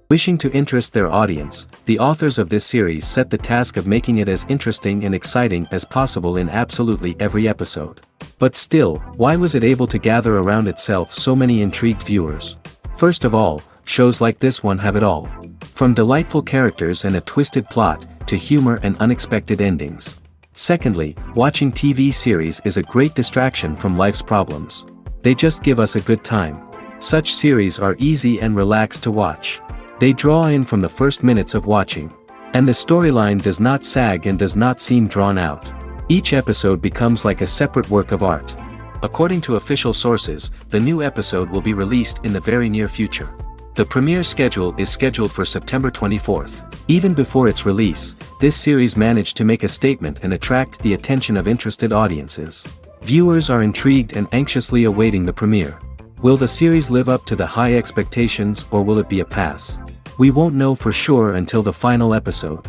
Wishing to interest their audience, the authors of this series set the task of making it as interesting and exciting as possible in absolutely every episode. But still, why was it able to gather around itself so many intrigued viewers? First of all, shows like this one have it all. From delightful characters and a twisted plot, to humor and unexpected endings. Secondly, watching TV series is a great distraction from life's problems. They just give us a good time. Such series are easy and relaxed to watch. They draw in from the first minutes of watching. And the storyline does not sag and does not seem drawn out. Each episode becomes like a separate work of art. According to official sources, the new episode will be released in the very near future. The premiere schedule is scheduled for September 24th. Even before its release, this series managed to make a statement and attract the attention of interested audiences. Viewers are intrigued and anxiously awaiting the premiere. Will the series live up to the high expectations or will it be a pass? We won't know for sure until the final episode.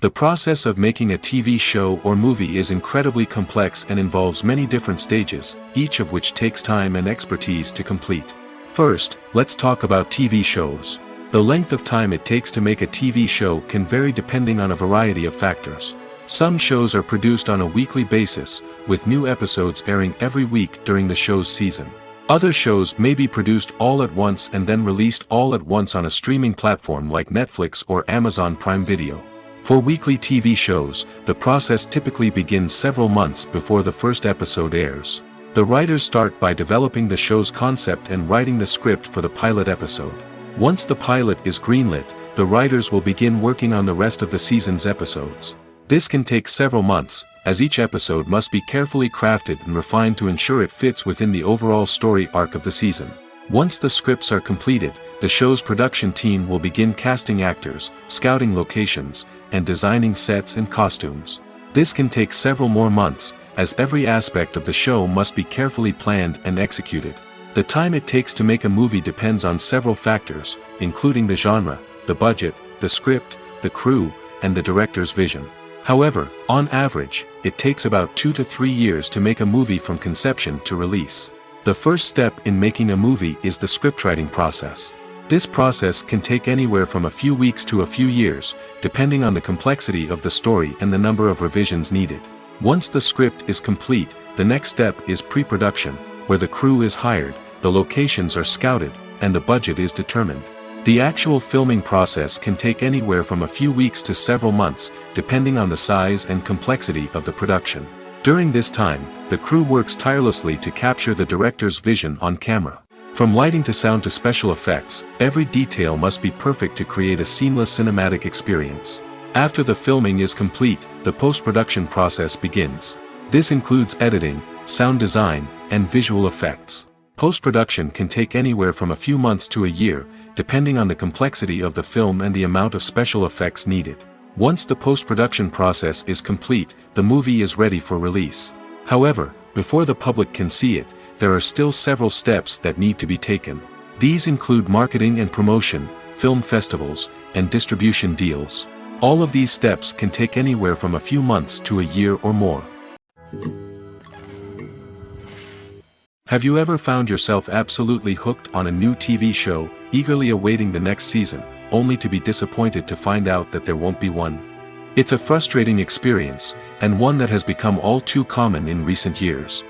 The process of making a TV show or movie is incredibly complex and involves many different stages, each of which takes time and expertise to complete. First, let's talk about TV shows. The length of time it takes to make a TV show can vary depending on a variety of factors. Some shows are produced on a weekly basis, with new episodes airing every week during the show's season. Other shows may be produced all at once and then released all at once on a streaming platform like Netflix or Amazon Prime Video. For weekly TV shows, the process typically begins several months before the first episode airs. The writers start by developing the show's concept and writing the script for the pilot episode. Once the pilot is greenlit, the writers will begin working on the rest of the season's episodes. This can take several months, as each episode must be carefully crafted and refined to ensure it fits within the overall story arc of the season. Once the scripts are completed, the show's production team will begin casting actors, scouting locations, and designing sets and costumes. This can take several more months, as every aspect of the show must be carefully planned and executed. The time it takes to make a movie depends on several factors, including the genre, the budget, the script, the crew, and the director's vision. However, on average, it takes about 2 to 3 years to make a movie from conception to release. The first step in making a movie is the scriptwriting process. This process can take anywhere from a few weeks to a few years, depending on the complexity of the story and the number of revisions needed. Once the script is complete, the next step is pre-production, where the crew is hired, the locations are scouted, and the budget is determined. The actual filming process can take anywhere from a few weeks to several months, depending on the size and complexity of the production. During this time, the crew works tirelessly to capture the director's vision on camera. From lighting to sound to special effects, every detail must be perfect to create a seamless cinematic experience. After the filming is complete, the post-production process begins. This includes editing, sound design, and visual effects. Post-production can take anywhere from a few months to a year, depending on the complexity of the film and the amount of special effects needed. Once the post-production process is complete, the movie is ready for release. However, before the public can see it, there are still several steps that need to be taken. These include marketing and promotion, film festivals, and distribution deals. All of these steps can take anywhere from a few months to a year or more. Have you ever found yourself absolutely hooked on a new TV show, eagerly awaiting the next season, only to be disappointed to find out that there won't be one? It's a frustrating experience, and one that has become all too common in recent years.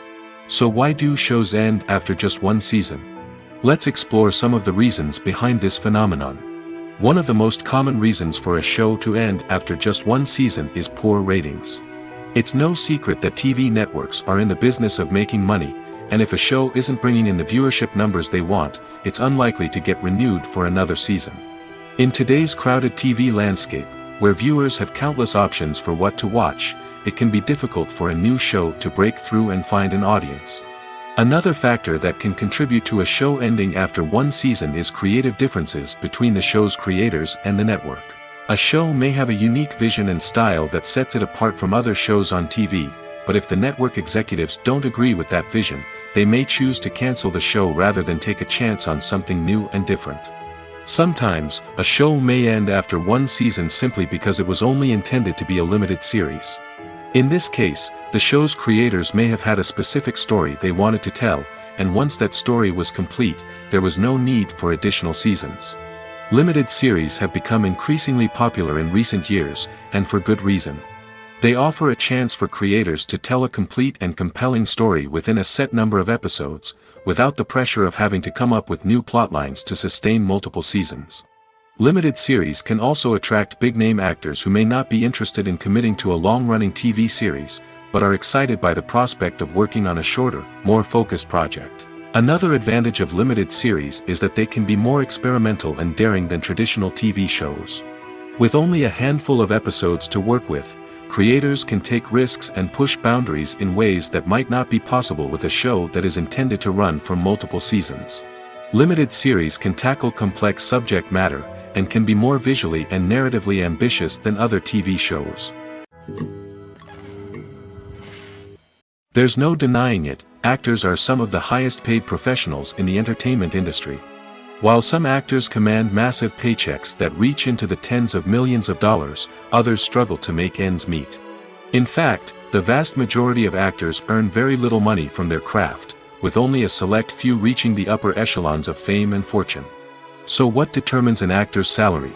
So why do shows end after just one season? Let's explore some of the reasons behind this phenomenon. One of the most common reasons for a show to end after just one season is poor ratings. It's no secret that TV networks are in the business of making money, and if a show isn't bringing in the viewership numbers they want, it's unlikely to get renewed for another season. In today's crowded TV landscape, where viewers have countless options for what to watch, it can be difficult for a new show to break through and find an audience. Another factor that can contribute to a show ending after one season is creative differences between the show's creators and the network. A show may have a unique vision and style that sets it apart from other shows on TV, but if the network executives don't agree with that vision, they may choose to cancel the show rather than take a chance on something new and different. Sometimes, a show may end after one season simply because it was only intended to be a limited series. In this case, the show's creators may have had a specific story they wanted to tell, and once that story was complete, there was no need for additional seasons. Limited series have become increasingly popular in recent years, and for good reason. They offer a chance for creators to tell a complete and compelling story within a set number of episodes, without the pressure of having to come up with new plotlines to sustain multiple seasons. Limited series can also attract big-name actors who may not be interested in committing to a long-running TV series, but are excited by the prospect of working on a shorter, more focused project. Another advantage of limited series is that they can be more experimental and daring than traditional TV shows. With only a handful of episodes to work with, creators can take risks and push boundaries in ways that might not be possible with a show that is intended to run for multiple seasons. Limited series can tackle complex subject matter, and can be more visually and narratively ambitious than other TV shows. There's no denying it, actors are some of the highest paid professionals in the entertainment industry. While some actors command massive paychecks that reach into the tens of millions of dollars, others struggle to make ends meet. In fact, the vast majority of actors earn very little money from their craft, with only a select few reaching the upper echelons of fame and fortune. So what determines an actor's salary?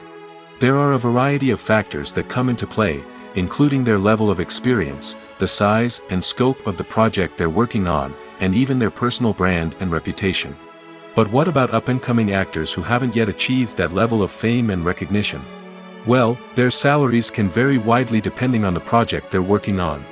There are a variety of factors that come into play, including their level of experience, the size and scope of the project they're working on, and even their personal brand and reputation. But what about up-and-coming actors who haven't yet achieved that level of fame and recognition? Well, their salaries can vary widely depending on the project they're working on.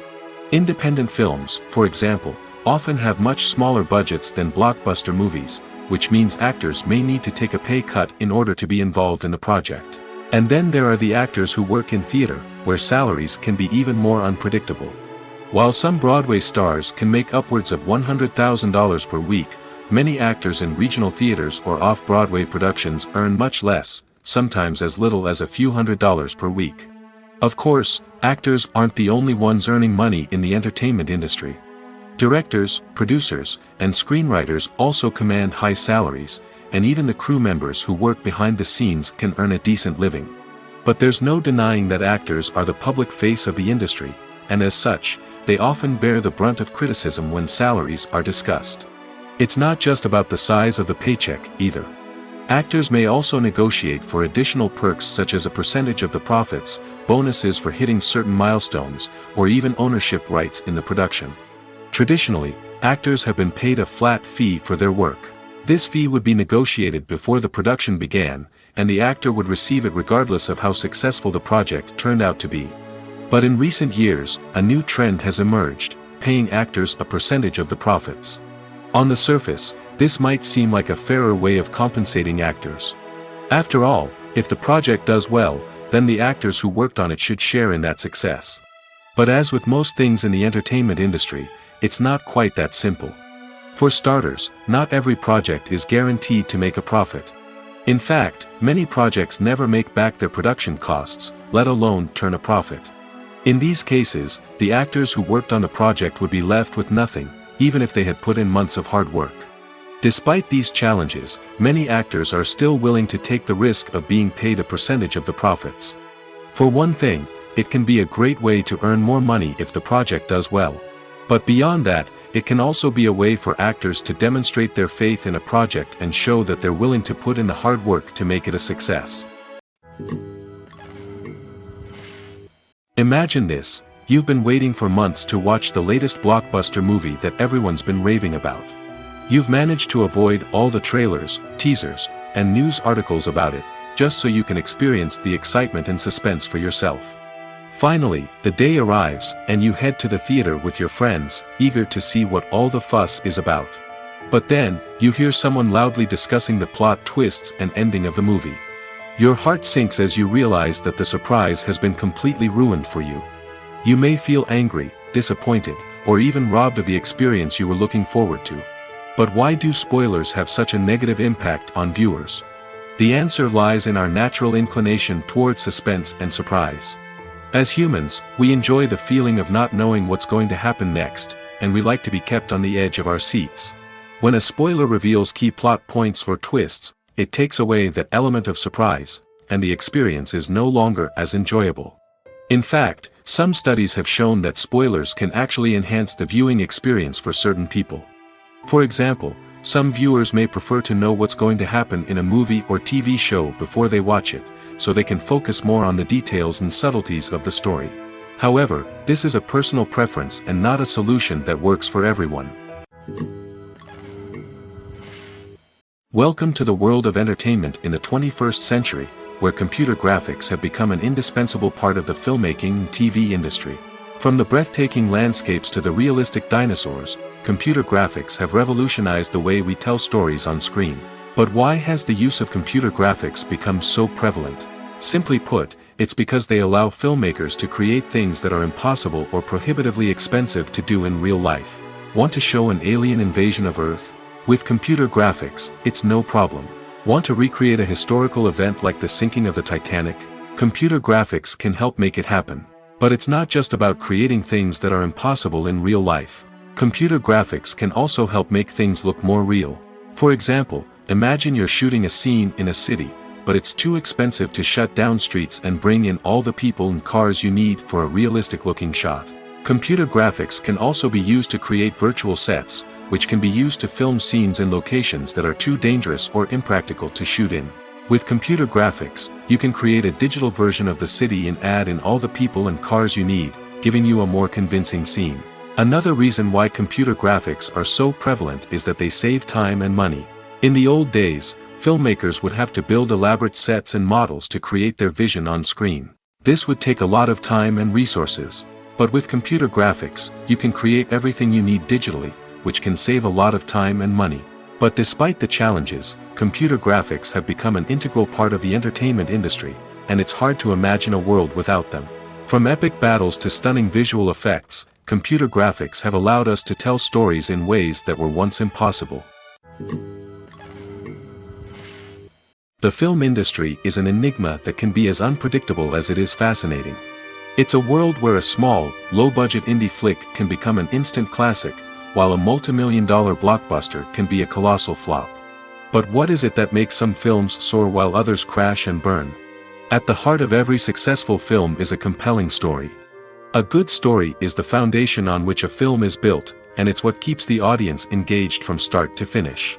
Independent films, for example, often have much smaller budgets than blockbuster movies, which means actors may need to take a pay cut in order to be involved in the project. And then there are the actors who work in theater, where salaries can be even more unpredictable. While some Broadway stars can make upwards of $100,000 per week, many actors in regional theaters or off-Broadway productions earn much less, sometimes as little as a few $100s per week. Of course, actors aren't the only ones earning money in the entertainment industry. Directors, producers, and screenwriters also command high salaries, and even the crew members who work behind the scenes can earn a decent living. But there's no denying that actors are the public face of the industry, and as such, they often bear the brunt of criticism when salaries are discussed. It's not just about the size of the paycheck, either. Actors may also negotiate for additional perks such as a percentage of the profits, bonuses for hitting certain milestones, or even ownership rights in the production. Traditionally, actors have been paid a flat fee for their work. This fee would be negotiated before the production began, and the actor would receive it regardless of how successful the project turned out to be. But in recent years, a new trend has emerged, paying actors a percentage of the profits. On the surface, this might seem like a fairer way of compensating actors. After all, if the project does well, then the actors who worked on it should share in that success. But as with most things in the entertainment industry, it's not quite that simple. For starters, not every project is guaranteed to make a profit. In fact, many projects never make back their production costs, let alone turn a profit. In these cases, the actors who worked on the project would be left with nothing, even if they had put in months of hard work. Despite these challenges, many actors are still willing to take the risk of being paid a percentage of the profits. For one thing, it can be a great way to earn more money if the project does well. But beyond that, it can also be a way for actors to demonstrate their faith in a project and show that they're willing to put in the hard work to make it a success. Imagine this: you've been waiting for months to watch the latest blockbuster movie that everyone's been raving about. You've managed to avoid all the trailers, teasers, and news articles about it, just so you can experience the excitement and suspense for yourself. Finally, the day arrives, and you head to the theater with your friends, eager to see what all the fuss is about. But then, you hear someone loudly discussing the plot twists and ending of the movie. Your heart sinks as you realize that the surprise has been completely ruined for you. You may feel angry, disappointed, or even robbed of the experience you were looking forward to. But why do spoilers have such a negative impact on viewers? The answer lies in our natural inclination toward suspense and surprise. As humans, we enjoy the feeling of not knowing what's going to happen next, and we like to be kept on the edge of our seats. When a spoiler reveals key plot points or twists, it takes away that element of surprise, and the experience is no longer as enjoyable. In fact, some studies have shown that spoilers can actually enhance the viewing experience for certain people. For example, some viewers may prefer to know what's going to happen in a movie or TV show before they watch it, so they can focus more on the details and subtleties of the story. However, this is a personal preference and not a solution that works for everyone. Welcome to the world of entertainment in the 21st century, where computer graphics have become an indispensable part of the filmmaking and TV industry. From the breathtaking landscapes to the realistic dinosaurs, computer graphics have revolutionized the way we tell stories on screen. But why has the use of computer graphics become so prevalent? Simply put, it's because they allow filmmakers to create things that are impossible or prohibitively expensive to do in real life. Want to show an alien invasion of Earth? With computer graphics, it's no problem. Want to recreate a historical event like the sinking of the Titanic? Computer graphics can help make it happen. But it's not just about creating things that are impossible in real life. Computer graphics can also help make things look more real. For example, imagine you're shooting a scene in a city, but it's too expensive to shut down streets and bring in all the people and cars you need for a realistic-looking shot. Computer graphics can also be used to create virtual sets, which can be used to film scenes in locations that are too dangerous or impractical to shoot in. With computer graphics, you can create a digital version of the city and add in all the people and cars you need, giving you a more convincing scene. Another reason why computer graphics are so prevalent is that they save time and money. In the old days, filmmakers would have to build elaborate sets and models to create their vision on screen. This would take a lot of time and resources. But with computer graphics, you can create everything you need digitally, which can save a lot of time and money. But despite the challenges, computer graphics have become an integral part of the entertainment industry, and it's hard to imagine a world without them. From epic battles to stunning visual effects, computer graphics have allowed us to tell stories in ways that were once impossible. The film industry is an enigma that can be as unpredictable as it is fascinating. It's a world where a small, low-budget indie flick can become an instant classic, while a multi-million-dollar blockbuster can be a colossal flop. But what is it that makes some films soar while others crash and burn? At the heart of every successful film is a compelling story. A good story is the foundation on which a film is built, and it's what keeps the audience engaged from start to finish.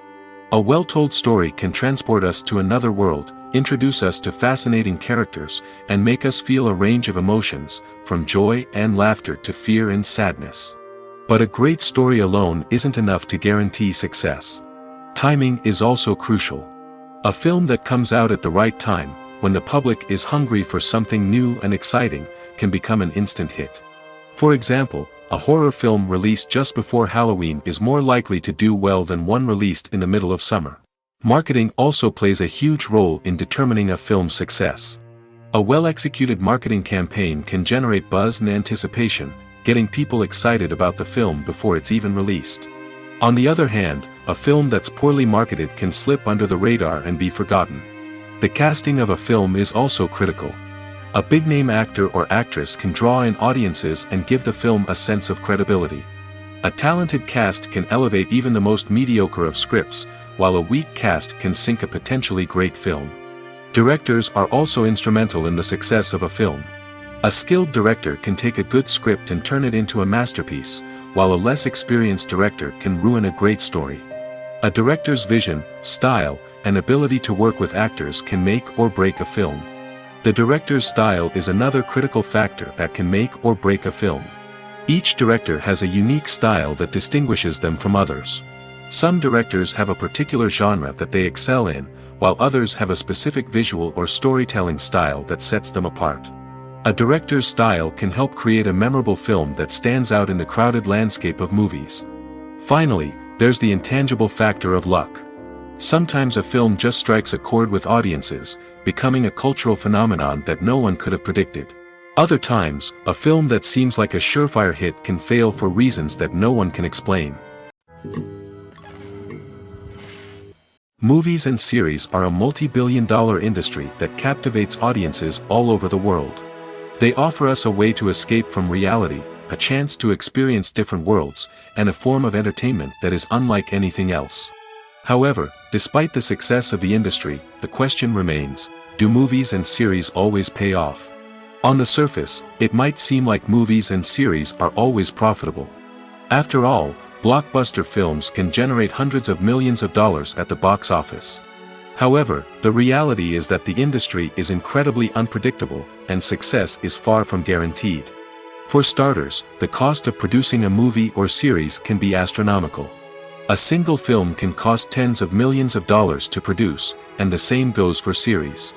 A well-told story can transport us to another world, introduce us to fascinating characters, and make us feel a range of emotions, from joy and laughter to fear and sadness. But a great story alone isn't enough to guarantee success. Timing is also crucial. A film that comes out at the right time, when the public is hungry for something new and exciting, can become an instant hit. For example, a horror film released just before Halloween is more likely to do well than one released in the middle of summer. Marketing also plays a huge role in determining a film's success. A well-executed marketing campaign can generate buzz and anticipation, getting people excited about the film before it's even released. On the other hand, a film that's poorly marketed can slip under the radar and be forgotten. The casting of a film is also critical. A big-name actor or actress can draw in audiences and give the film a sense of credibility. A talented cast can elevate even the most mediocre of scripts, while a weak cast can sink a potentially great film. Directors are also instrumental in the success of a film. A skilled director can take a good script and turn it into a masterpiece, while a less experienced director can ruin a great story. A director's vision, style, and ability to work with actors can make or break a film. The director's style is another critical factor that can make or break a film. Each director has a unique style that distinguishes them from others. Some directors have a particular genre that they excel in, while others have a specific visual or storytelling style that sets them apart. A director's style can help create a memorable film that stands out in the crowded landscape of movies. Finally, there's the intangible factor of luck. Sometimes a film just strikes a chord with audiences, becoming a cultural phenomenon that no one could have predicted. Other times, a film that seems like a surefire hit can fail for reasons that no one can explain. Movies and series are a multi-billion-dollar industry that captivates audiences all over the world. They offer us a way to escape from reality, a chance to experience different worlds, and a form of entertainment that is unlike anything else. However, despite the success of the industry, the question remains, do movies and series always pay off? On the surface, it might seem like movies and series are always profitable. After all, blockbuster films can generate hundreds of millions of dollars at the box office. However, the reality is that the industry is incredibly unpredictable, and success is far from guaranteed. For starters, the cost of producing a movie or series can be astronomical. A single film can cost tens of millions of dollars to produce, and the same goes for series.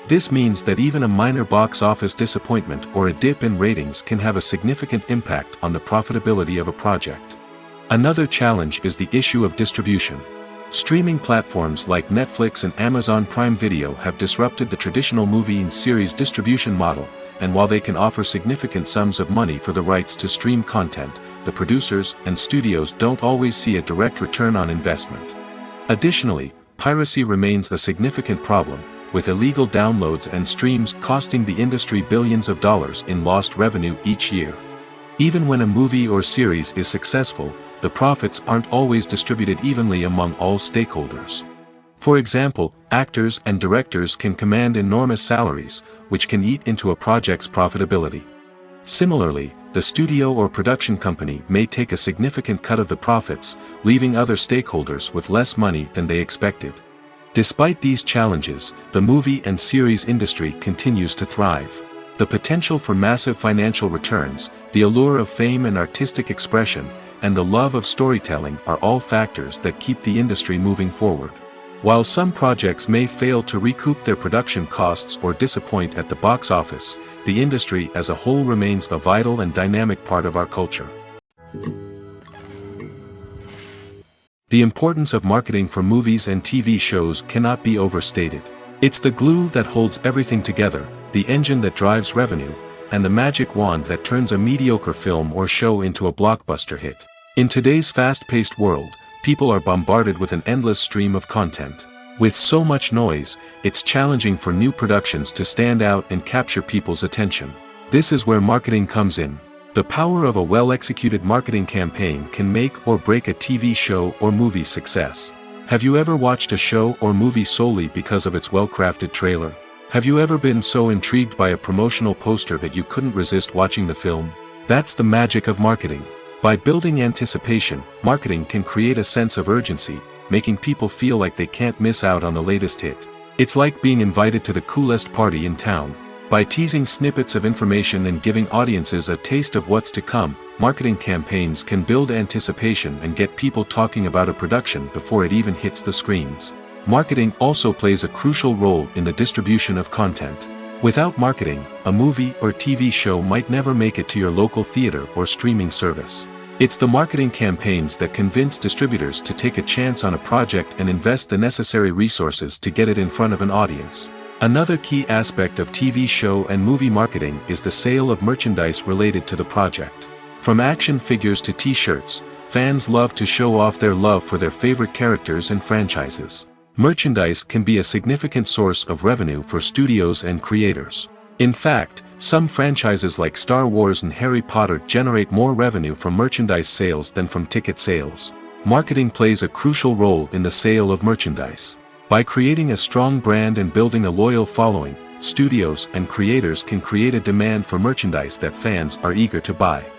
This means that even a minor box office disappointment or a dip in ratings can have a significant impact on the profitability of a project. Another challenge is the issue of distribution. Streaming platforms like Netflix and Amazon Prime Video have disrupted the traditional movie and series distribution model, and while they can offer significant sums of money for the rights to stream content, the producers and studios don't always see a direct return on investment. Additionally, piracy remains a significant problem, with illegal downloads and streams costing the industry billions of dollars in lost revenue each year. Even when a movie or series is successful, the profits aren't always distributed evenly among all stakeholders. For example, actors and directors can command enormous salaries, which can eat into a project's profitability. Similarly, the studio or production company may take a significant cut of the profits, leaving other stakeholders with less money than they expected. Despite these challenges, the movie and series industry continues to thrive. The potential for massive financial returns, the allure of fame and artistic expression, and the love of storytelling are all factors that keep the industry moving forward. While some projects may fail to recoup their production costs or disappoint at the box office, the industry as a whole remains a vital and dynamic part of our culture. The importance of marketing for movies and TV shows cannot be overstated. It's the glue that holds everything together, the engine that drives revenue, and the magic wand that turns a mediocre film or show into a blockbuster hit. In today's fast-paced world, people are bombarded with an endless stream of content. With so much noise, it's challenging for new productions to stand out and capture people's attention. This is where marketing comes in. The power of a well-executed marketing campaign can make or break a TV show or movie's success. Have you ever watched a show or movie solely because of its well-crafted trailer? Have you ever been so intrigued by a promotional poster that you couldn't resist watching the film? That's the magic of marketing. By building anticipation, marketing can create a sense of urgency, making people feel like they can't miss out on the latest hit. It's like being invited to the coolest party in town. By teasing snippets of information and giving audiences a taste of what's to come, marketing campaigns can build anticipation and get people talking about a production before it even hits the screens. Marketing also plays a crucial role in the distribution of content. Without marketing, a movie or TV show might never make it to your local theater or streaming service. It's the marketing campaigns that convince distributors to take a chance on a project and invest the necessary resources to get it in front of an audience. Another key aspect of TV show and movie marketing is the sale of merchandise related to the project. From action figures to t-shirts, fans love to show off their love for their favorite characters and franchises. Merchandise can be a significant source of revenue for studios and creators. In fact, some franchises like Star Wars and Harry Potter generate more revenue from merchandise sales than from ticket sales. Marketing plays a crucial role in the sale of merchandise. By creating a strong brand and building a loyal following, studios and creators can create a demand for merchandise that fans are eager to buy.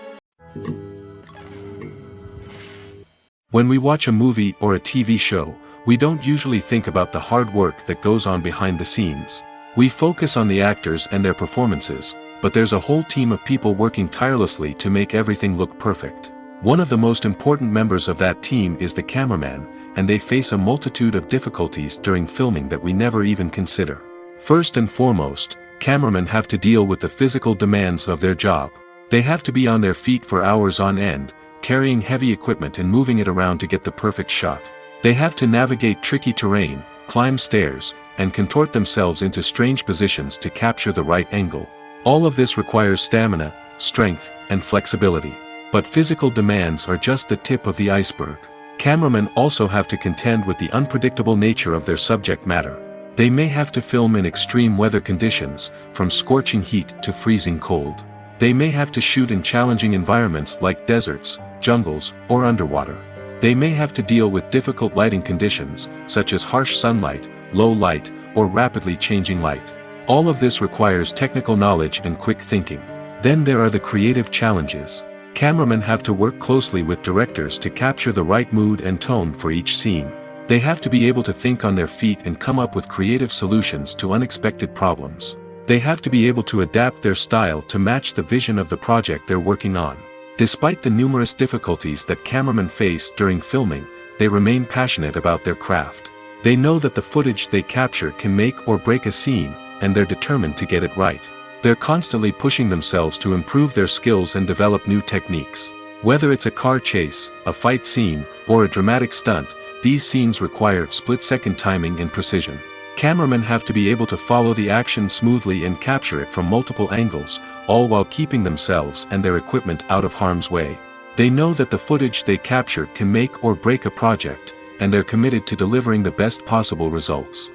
When we watch a movie or a TV show, we don't usually think about the hard work that goes on behind the scenes. We focus on the actors and their performances, but there's a whole team of people working tirelessly to make everything look perfect. One of the most important members of that team is the cameraman, and they face a multitude of difficulties during filming that we never even consider. First and foremost, cameramen have to deal with the physical demands of their job. They have to be on their feet for hours on end, carrying heavy equipment and moving it around to get the perfect shot. They have to navigate tricky terrain, climb stairs, and contort themselves into strange positions to capture the right angle. All of this requires stamina, strength, and flexibility. But physical demands are just the tip of the iceberg. Cameramen also have to contend with the unpredictable nature of their subject matter. They may have to film in extreme weather conditions, from scorching heat to freezing cold. They may have to shoot in challenging environments like deserts, jungles, or underwater. They may have to deal with difficult lighting conditions, such as harsh sunlight, low light, or rapidly changing light. All of this requires technical knowledge and quick thinking. Then there are the creative challenges. Cameramen have to work closely with directors to capture the right mood and tone for each scene. They have to be able to think on their feet and come up with creative solutions to unexpected problems. They have to be able to adapt their style to match the vision of the project they're working on. Despite the numerous difficulties that cameramen face during filming, they remain passionate about their craft. They know that the footage they capture can make or break a scene, and they're determined to get it right. They're constantly pushing themselves to improve their skills and develop new techniques. Whether it's a car chase, a fight scene, or a dramatic stunt, these scenes require split-second timing and precision. Cameramen have to be able to follow the action smoothly and capture it from multiple angles, all while keeping themselves and their equipment out of harm's way. They know that the footage they capture can make or break a project, and they're committed to delivering the best possible results.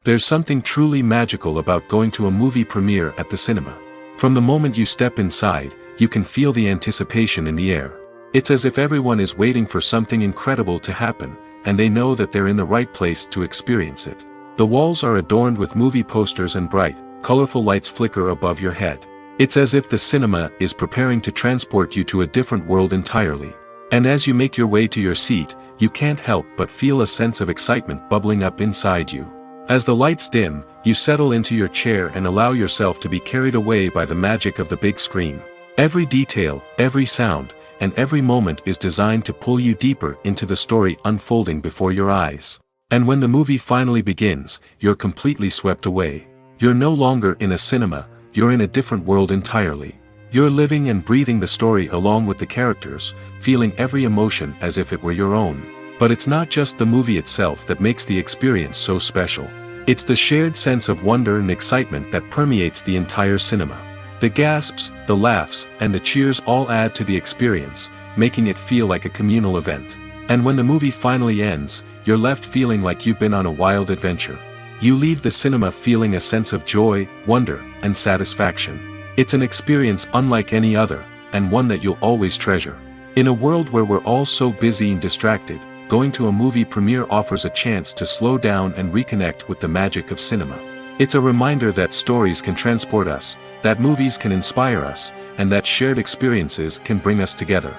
There's something truly magical about going to a movie premiere at the cinema. From the moment you step inside, you can feel the anticipation in the air. It's as if everyone is waiting for something incredible to happen, and they know that they're in the right place to experience it. The walls are adorned with movie posters and bright, colorful lights flicker above your head. It's as if the cinema is preparing to transport you to a different world entirely. And as you make your way to your seat, you can't help but feel a sense of excitement bubbling up inside you. As the lights dim, you settle into your chair and allow yourself to be carried away by the magic of the big screen. Every detail, every sound, and every moment is designed to pull you deeper into the story unfolding before your eyes. And when the movie finally begins, you're completely swept away. You're no longer in a cinema, you're in a different world entirely. You're living and breathing the story along with the characters, feeling every emotion as if it were your own. But it's not just the movie itself that makes the experience so special. It's the shared sense of wonder and excitement that permeates the entire cinema. The gasps, the laughs, and the cheers all add to the experience, making it feel like a communal event. And when the movie finally ends, you're left feeling like you've been on a wild adventure. You leave the cinema feeling a sense of joy, wonder, and satisfaction. It's an experience unlike any other, and one that you'll always treasure. In a world where we're all so busy and distracted, going to a movie premiere offers a chance to slow down and reconnect with the magic of cinema. It's a reminder that stories can transport us, that movies can inspire us, and that shared experiences can bring us together.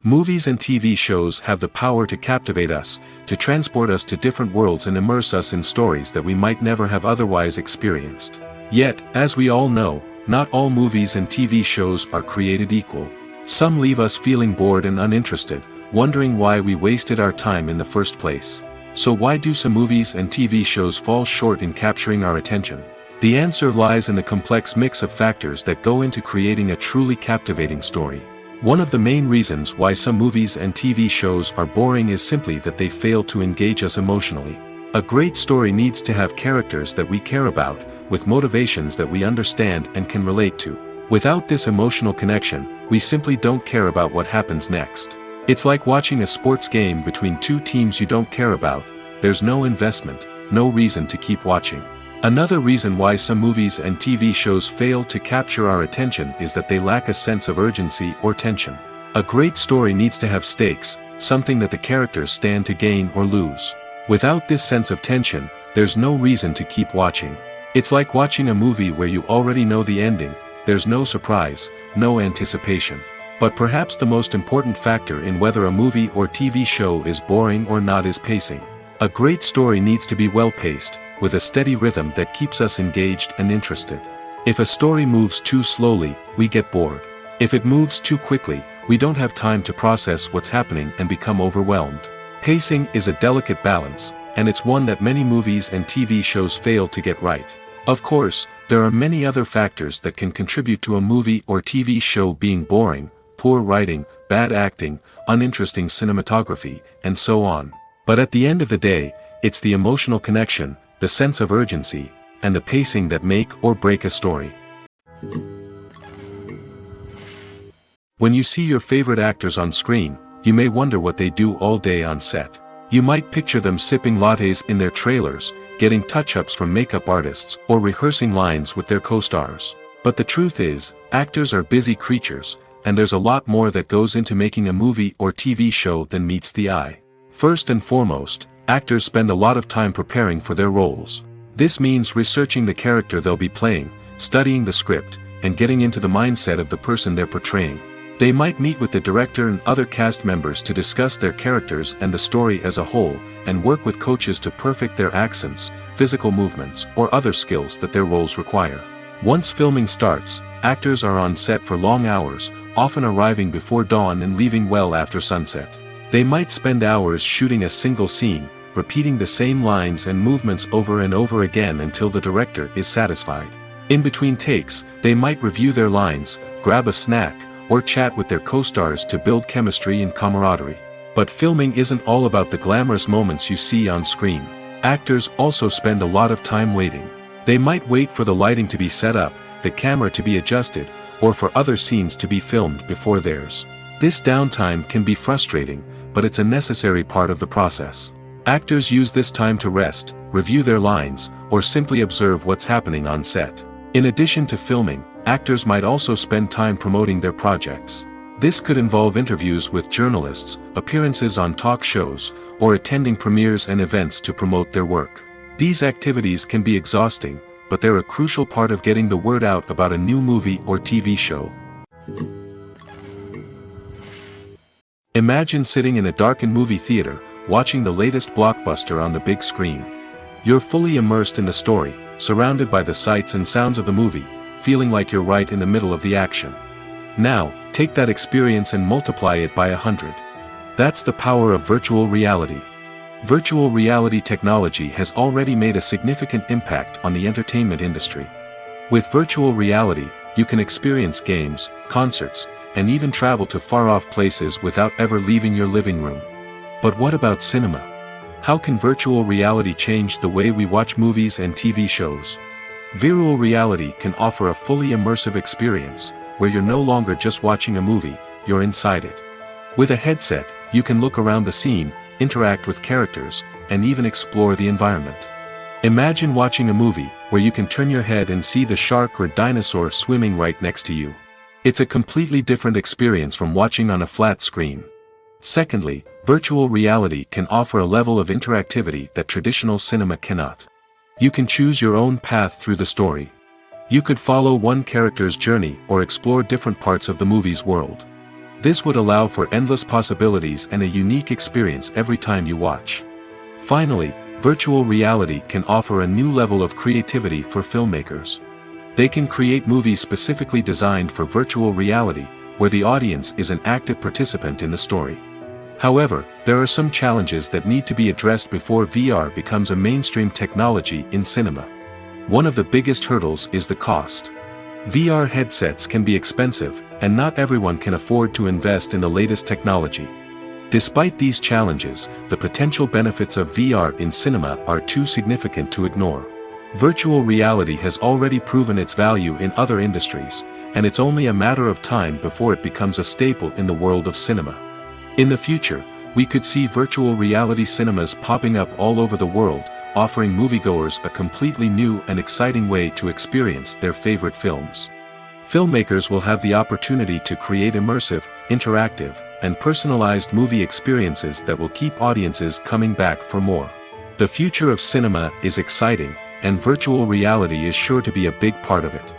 Movies and TV shows have the power to captivate us, to transport us to different worlds and immerse us in stories that we might never have otherwise experienced. Yet, as we all know, not all movies and TV shows are created equal. Some leave us feeling bored and uninterested, wondering why we wasted our time in the first place. So why do some movies and TV shows fall short in capturing our attention? The answer lies in the complex mix of factors that go into creating a truly captivating story. One of the main reasons why some movies and TV shows are boring is simply that they fail to engage us emotionally. A great story needs to have characters that we care about, with motivations that we understand and can relate to. Without this emotional connection, we simply don't care about what happens next. It's like watching a sports game between two teams you don't care about. There's no investment, no reason to keep watching. Another reason why some movies and TV shows fail to capture our attention is that they lack a sense of urgency or tension. A great story needs to have stakes, something that the characters stand to gain or lose. Without this sense of tension, there's no reason to keep watching. It's like watching a movie where you already know the ending. There's no surprise, no anticipation. But perhaps the most important factor in whether a movie or TV show is boring or not is pacing. A great story needs to be well-paced, with a steady rhythm that keeps us engaged and interested. If a story moves too slowly, we get bored. If it moves too quickly, we don't have time to process what's happening and become overwhelmed. Pacing is a delicate balance, and it's one that many movies and TV shows fail to get right. Of course, there are many other factors that can contribute to a movie or TV show being boring: poor writing, bad acting, uninteresting cinematography, and so on. But at the end of the day, it's the emotional connection, the sense of urgency, and the pacing that make or break a story. When you see your favorite actors on screen, you may wonder what they do all day on set. You might picture them sipping lattes in their trailers, getting touch-ups from makeup artists, or rehearsing lines with their co-stars. But the truth is, actors are busy creatures, and there's a lot more that goes into making a movie or TV show than meets the eye. First and foremost, actors spend a lot of time preparing for their roles. This means researching the character they'll be playing, studying the script, and getting into the mindset of the person they're portraying. They might meet with the director and other cast members to discuss their characters and the story as a whole, and work with coaches to perfect their accents, physical movements, or other skills that their roles require. Once filming starts, actors are on set for long hours, often arriving before dawn and leaving well after sunset. They might spend hours shooting a single scene, repeating the same lines and movements over and over again until the director is satisfied. In between takes, they might review their lines, grab a snack, or chat with their co-stars to build chemistry and camaraderie. But filming isn't all about the glamorous moments you see on screen. Actors also spend a lot of time waiting. They might wait for the lighting to be set up, the camera to be adjusted, or for other scenes to be filmed before theirs. This downtime can be frustrating, but it's a necessary part of the process. Actors use this time to rest, review their lines, or simply observe what's happening on set. In addition to filming, actors might also spend time promoting their projects. This could involve interviews with journalists, appearances on talk shows, or attending premieres and events to promote their work. These activities can be exhausting, but they're a crucial part of getting the word out about a new movie or TV show. Imagine sitting in a darkened movie theater, watching the latest blockbuster on the big screen. You're fully immersed in the story, surrounded by the sights and sounds of the movie, feeling like you're right in the middle of the action. Now, take that experience and multiply it by 100. That's the power of virtual reality. Virtual reality technology has already made a significant impact on the entertainment industry. With virtual reality, you can experience games, concerts, and even travel to far-off places without ever leaving your living room. But what about cinema? How can virtual reality change the way we watch movies and TV shows? Virtual reality can offer a fully immersive experience, where you're no longer just watching a movie, you're inside it. With a headset, you can look around the scene, interact with characters, and even explore the environment. Imagine watching a movie where you can turn your head and see the shark or dinosaur swimming right next to you. It's a completely different experience from watching on a flat screen. Secondly, virtual reality can offer a level of interactivity that traditional cinema cannot. You can choose your own path through the story. You could follow one character's journey or explore different parts of the movie's world. This would allow for endless possibilities and a unique experience every time you watch. Finally, virtual reality can offer a new level of creativity for filmmakers. They can create movies specifically designed for virtual reality, where the audience is an active participant in the story. However, there are some challenges that need to be addressed before VR becomes a mainstream technology in cinema. One of the biggest hurdles is the cost. VR headsets can be expensive, and not everyone can afford to invest in the latest technology. Despite these challenges, the potential benefits of VR in cinema are too significant to ignore. Virtual reality has already proven its value in other industries, and it's only a matter of time before it becomes a staple in the world of cinema. In the future, we could see virtual reality cinemas popping up all over the world, offering moviegoers a completely new and exciting way to experience their favorite films. Filmmakers will have the opportunity to create immersive, interactive, and personalized movie experiences that will keep audiences coming back for more. The future of cinema is exciting, and virtual reality is sure to be a big part of it.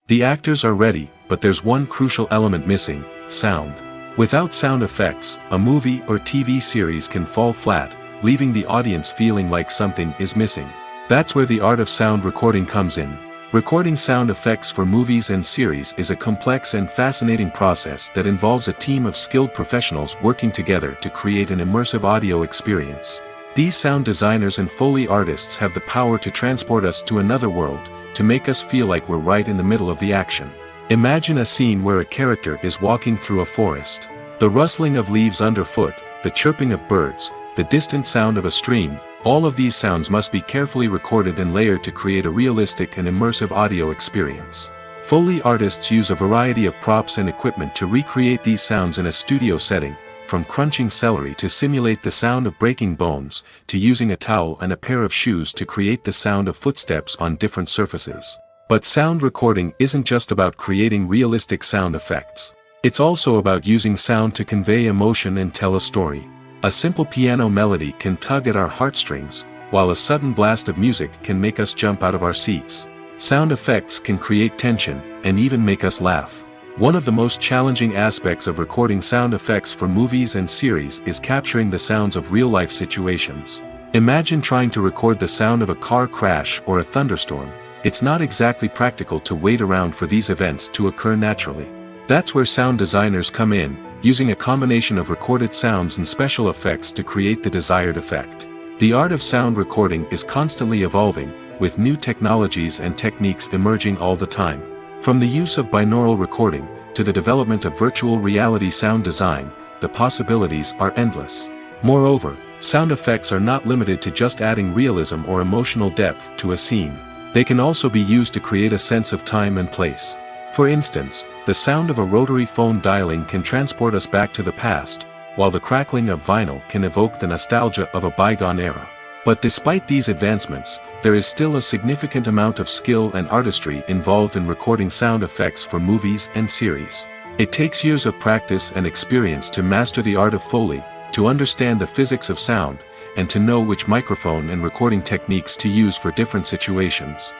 The actors are ready, but there's one crucial element missing: sound. Without sound effects, a movie or TV series can fall flat, leaving the audience feeling like something is missing. That's where the art of sound recording comes in. Recording sound effects for movies and series is a complex and fascinating process that involves a team of skilled professionals working together to create an immersive audio experience. These sound designers and Foley artists have the power to transport us to another world, to make us feel like we're right in the middle of the action. Imagine a scene where a character is walking through a forest. The rustling of leaves underfoot, the chirping of birds, the distant sound of a stream, all of these sounds must be carefully recorded and layered to create a realistic and immersive audio experience. Foley artists use a variety of props and equipment to recreate these sounds in a studio setting, from crunching celery to simulate the sound of breaking bones, to using a towel and a pair of shoes to create the sound of footsteps on different surfaces. But sound recording isn't just about creating realistic sound effects. It's also about using sound to convey emotion and tell a story. A simple piano melody can tug at our heartstrings, while a sudden blast of music can make us jump out of our seats. Sound effects can create tension, and even make us laugh. One of the most challenging aspects of recording sound effects for movies and series is capturing the sounds of real-life situations. Imagine trying to record the sound of a car crash or a thunderstorm. It's not exactly practical to wait around for these events to occur naturally. That's where sound designers come in, using a combination of recorded sounds and special effects to create the desired effect. The art of sound recording is constantly evolving, with new technologies and techniques emerging all the time. From the use of binaural recording, to the development of virtual reality sound design, the possibilities are endless. Moreover, sound effects are not limited to just adding realism or emotional depth to a scene. They can also be used to create a sense of time and place. For instance, the sound of a rotary phone dialing can transport us back to the past, while the crackling of vinyl can evoke the nostalgia of a bygone era. But despite these advancements, there is still a significant amount of skill and artistry involved in recording sound effects for movies and series. It takes years of practice and experience to master the art of Foley, to understand the physics of sound, and to know which microphone and recording techniques to use for different situations.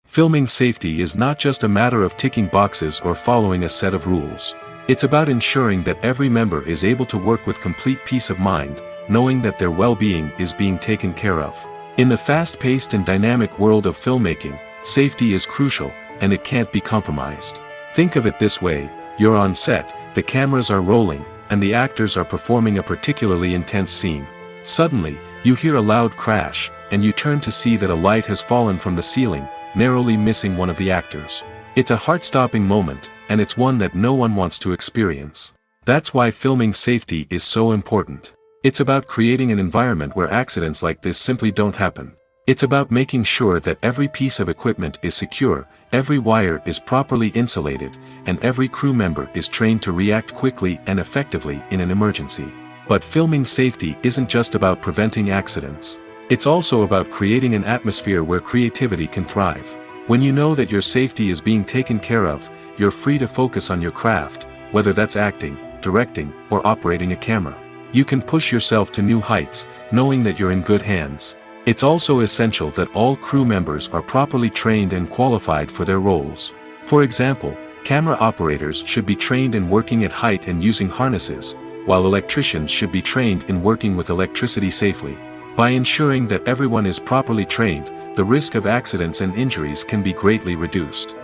Filming safety is not just a matter of ticking boxes or following a set of rules. It's about ensuring that every member is able to work with complete peace of mind, knowing that their well-being is being taken care of. In the fast-paced and dynamic world of filmmaking, safety is crucial, and it can't be compromised. Think of it this way: you're on set, the cameras are rolling, and the actors are performing a particularly intense scene. Suddenly, you hear a loud crash, and you turn to see that a light has fallen from the ceiling, narrowly missing one of the actors. It's a heart-stopping moment, and it's one that no one wants to experience. That's why filming safety is so important. It's about creating an environment where accidents like this simply don't happen. It's about making sure that every piece of equipment is secure, every wire is properly insulated, and every crew member is trained to react quickly and effectively in an emergency. But filming safety isn't just about preventing accidents. It's also about creating an atmosphere where creativity can thrive. When you know that your safety is being taken care of, you're free to focus on your craft, whether that's acting, directing, or operating a camera. You can push yourself to new heights, knowing that you're in good hands. It's also essential that all crew members are properly trained and qualified for their roles. For example, camera operators should be trained in working at height and using harnesses, while electricians should be trained in working with electricity safely. By ensuring that everyone is properly trained, the risk of accidents and injuries can be greatly reduced.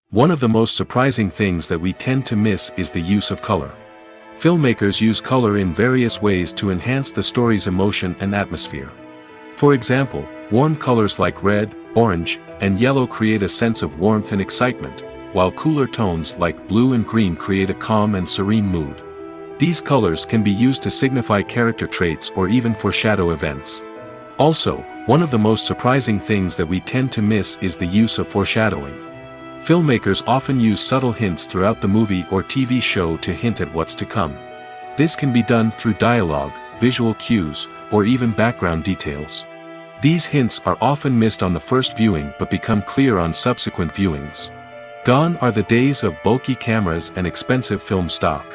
One of the most surprising things that we tend to miss is the use of color. Filmmakers use color in various ways to enhance the story's emotion and atmosphere. For example, warm colors like red, orange, and yellow create a sense of warmth and excitement, while cooler tones like blue and green create a calm and serene mood. These colors can be used to signify character traits or even foreshadow events. Also, one of the most surprising things that we tend to miss is the use of foreshadowing. Filmmakers often use subtle hints throughout the movie or TV show to hint at what's to come. This can be done through dialogue, visual cues, or even background details. These hints are often missed on the first viewing but become clear on subsequent viewings. Gone are the days of bulky cameras and expensive film stock.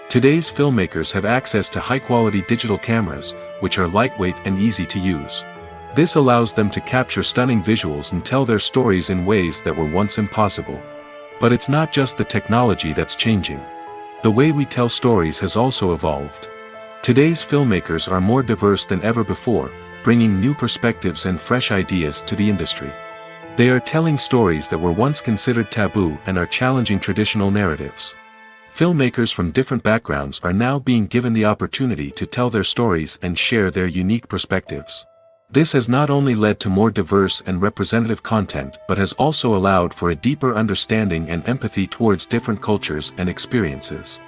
Today's filmmakers have access to high-quality digital cameras, which are lightweight and easy to use. This allows them to capture stunning visuals and tell their stories in ways that were once impossible. But it's not just the technology that's changing. The way we tell stories has also evolved. Today's filmmakers are more diverse than ever before, bringing new perspectives and fresh ideas to the industry. They are telling stories that were once considered taboo and are challenging traditional narratives. Filmmakers from different backgrounds are now being given the opportunity to tell their stories and share their unique perspectives. This has not only led to more diverse and representative content but has also allowed for a deeper understanding and empathy towards different cultures and experiences.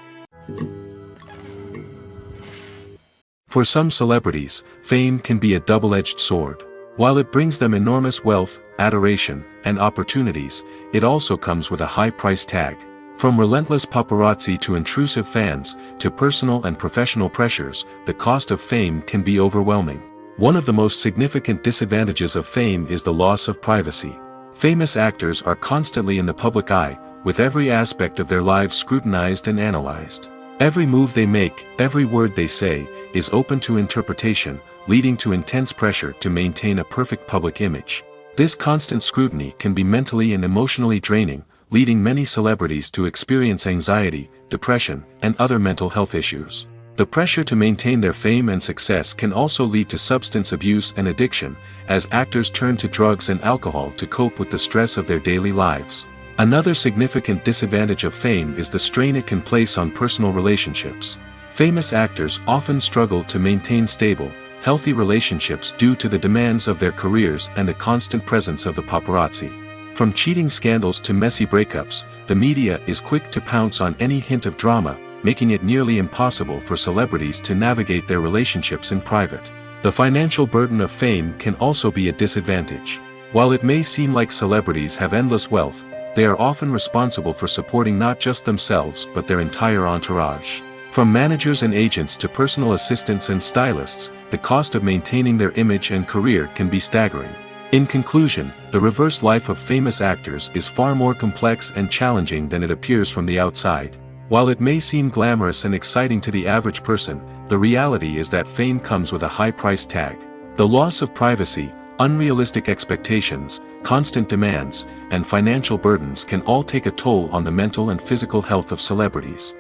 For some celebrities, fame can be a double-edged sword. While it brings them enormous wealth, adoration, and opportunities, it also comes with a high price tag. From relentless paparazzi to intrusive fans, to personal and professional pressures, the cost of fame can be overwhelming. One of the most significant disadvantages of fame is the loss of privacy. Famous actors are constantly in the public eye, with every aspect of their lives scrutinized and analyzed. Every move they make, every word they say, is open to interpretation, leading to intense pressure to maintain a perfect public image. This constant scrutiny can be mentally and emotionally draining, leading many celebrities to experience anxiety, depression, and other mental health issues. The pressure to maintain their fame and success can also lead to substance abuse and addiction, as actors turn to drugs and alcohol to cope with the stress of their daily lives. Another significant disadvantage of fame is the strain it can place on personal relationships. Famous actors often struggle to maintain stable, healthy relationships due to the demands of their careers and the constant presence of the paparazzi. From cheating scandals to messy breakups, the media is quick to pounce on any hint of drama, making it nearly impossible for celebrities to navigate their relationships in private. The financial burden of fame can also be a disadvantage. While it may seem like celebrities have endless wealth, they are often responsible for supporting not just themselves but their entire entourage. From managers and agents to personal assistants and stylists, the cost of maintaining their image and career can be staggering. In conclusion, the reverse life of famous actors is far more complex and challenging than it appears from the outside. While it may seem glamorous and exciting to the average person, the reality is that fame comes with a high price tag. The loss of privacy, unrealistic expectations, constant demands, and financial burdens can all take a toll on the mental and physical health of celebrities.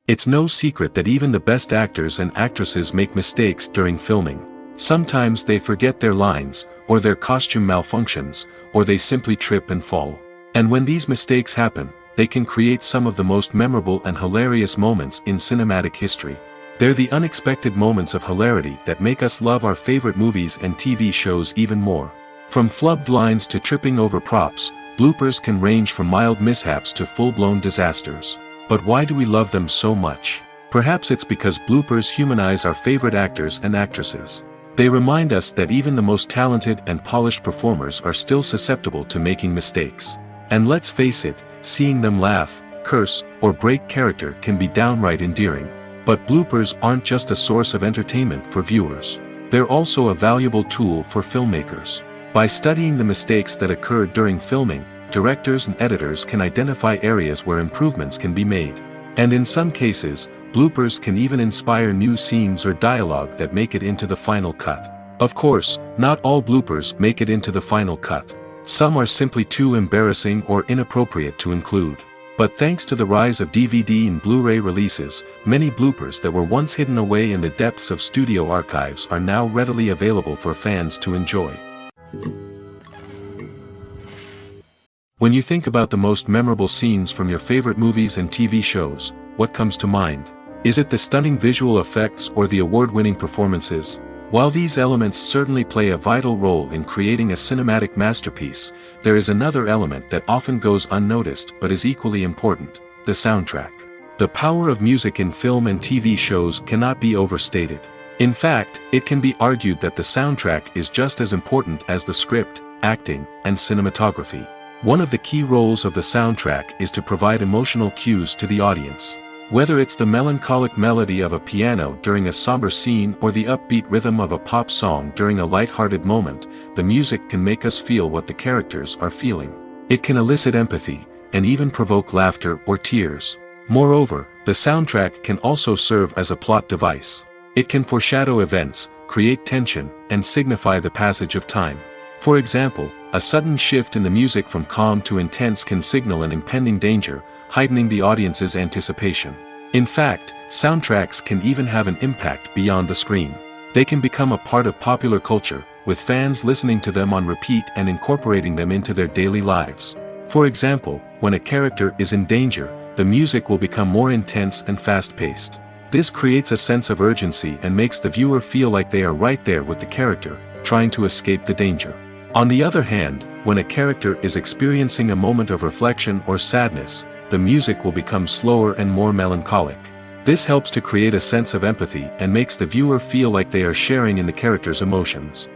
It's no secret that even the best actors and actresses make mistakes during filming. Sometimes they forget their lines, or their costume malfunctions, or they simply trip and fall. And when these mistakes happen, they can create some of the most memorable and hilarious moments in cinematic history. They're the unexpected moments of hilarity that make us love our favorite movies and TV shows even more. From flubbed lines to tripping over props, bloopers can range from mild mishaps to full-blown disasters. But why do we love them so much? Perhaps it's because bloopers humanize our favorite actors and actresses. They remind us that even the most talented and polished performers are still susceptible to making mistakes. And let's face it, seeing them laugh, curse, or break character can be downright endearing. But bloopers aren't just a source of entertainment for viewers. They're also a valuable tool for filmmakers. By studying the mistakes that occurred during filming, directors and editors can identify areas where improvements can be made. And in some cases, bloopers can even inspire new scenes or dialogue that make it into the final cut. Of course, not all bloopers make it into the final cut. Some are simply too embarrassing or inappropriate to include. But thanks to the rise of DVD and Blu-ray releases, many bloopers that were once hidden away in the depths of studio archives are now readily available for fans to enjoy. When you think about the most memorable scenes from your favorite movies and TV shows, what comes to mind? Is it the stunning visual effects or the award-winning performances? While these elements certainly play a vital role in creating a cinematic masterpiece, there is another element that often goes unnoticed but is equally important: the soundtrack. The power of music in film and TV shows cannot be overstated. In fact, it can be argued that the soundtrack is just as important as the script, acting, and cinematography. One of the key roles of the soundtrack is to provide emotional cues to the audience. Whether it's the melancholic melody of a piano during a somber scene or the upbeat rhythm of a pop song during a light-hearted moment, the music can make us feel what the characters are feeling. It can elicit empathy, and even provoke laughter or tears. Moreover, the soundtrack can also serve as a plot device. It can foreshadow events, create tension, and signify the passage of time. For example, a sudden shift in the music from calm to intense can signal an impending danger, heightening the audience's anticipation. In fact, soundtracks can even have an impact beyond the screen. They can become a part of popular culture, with fans listening to them on repeat and incorporating them into their daily lives. For example, when a character is in danger, the music will become more intense and fast-paced. This creates a sense of urgency and makes the viewer feel like they are right there with the character, trying to escape the danger. On the other hand, when a character is experiencing a moment of reflection or sadness, the music will become slower and more melancholic. This helps to create a sense of empathy and makes the viewer feel like they are sharing in the character's emotions.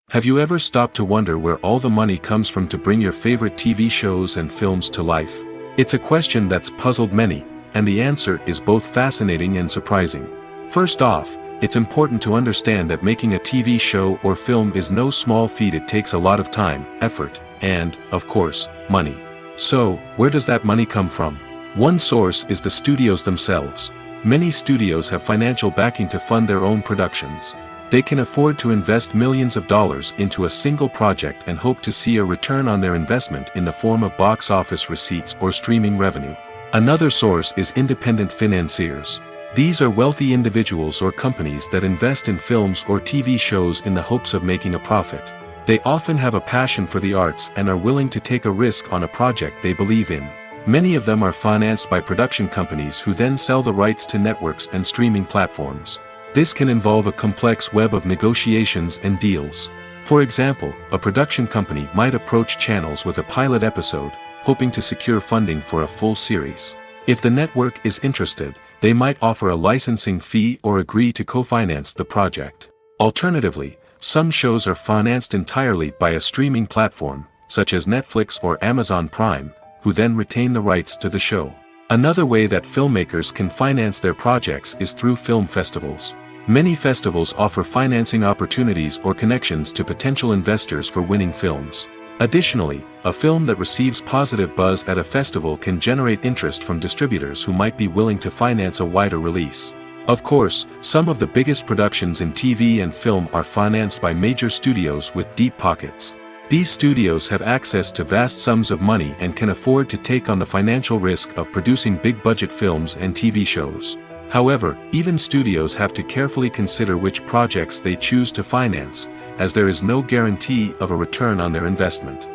Have you ever stopped to wonder where all the money comes from to bring your favorite TV shows and films to life? It's a question that's puzzled many, and the answer is both fascinating and surprising. First off, it's important to understand that making a TV show or film is no small feat. It takes a lot of time, effort, and, of course, money. So, where does that money come from? One source is the studios themselves. Many studios have financial backing to fund their own productions. They can afford to invest millions of dollars into a single project and hope to see a return on their investment in the form of box office receipts or streaming revenue. Another source is independent financiers. These are wealthy individuals or companies that invest in films or TV shows in the hopes of making a profit. They often have a passion for the arts and are willing to take a risk on a project they believe in. Many of them are financed by production companies who then sell the rights to networks and streaming platforms. This can involve a complex web of negotiations and deals. For example, a production company might approach channels with a pilot episode, hoping to secure funding for a full series. If the network is interested, they might offer a licensing fee or agree to co-finance the project. Alternatively, some shows are financed entirely by a streaming platform, such as Netflix or Amazon Prime, who then retain the rights to the show. Another way that filmmakers can finance their projects is through film festivals. Many festivals offer financing opportunities or connections to potential investors for winning films. Additionally, a film that receives positive buzz at a festival can generate interest from distributors who might be willing to finance a wider release. Of course, some of the biggest productions in TV and film are financed by major studios with deep pockets. These studios have access to vast sums of money and can afford to take on the financial risk of producing big-budget films and TV shows. However, even studios have to carefully consider which projects they choose to finance, as there is no guarantee of a return on their investment.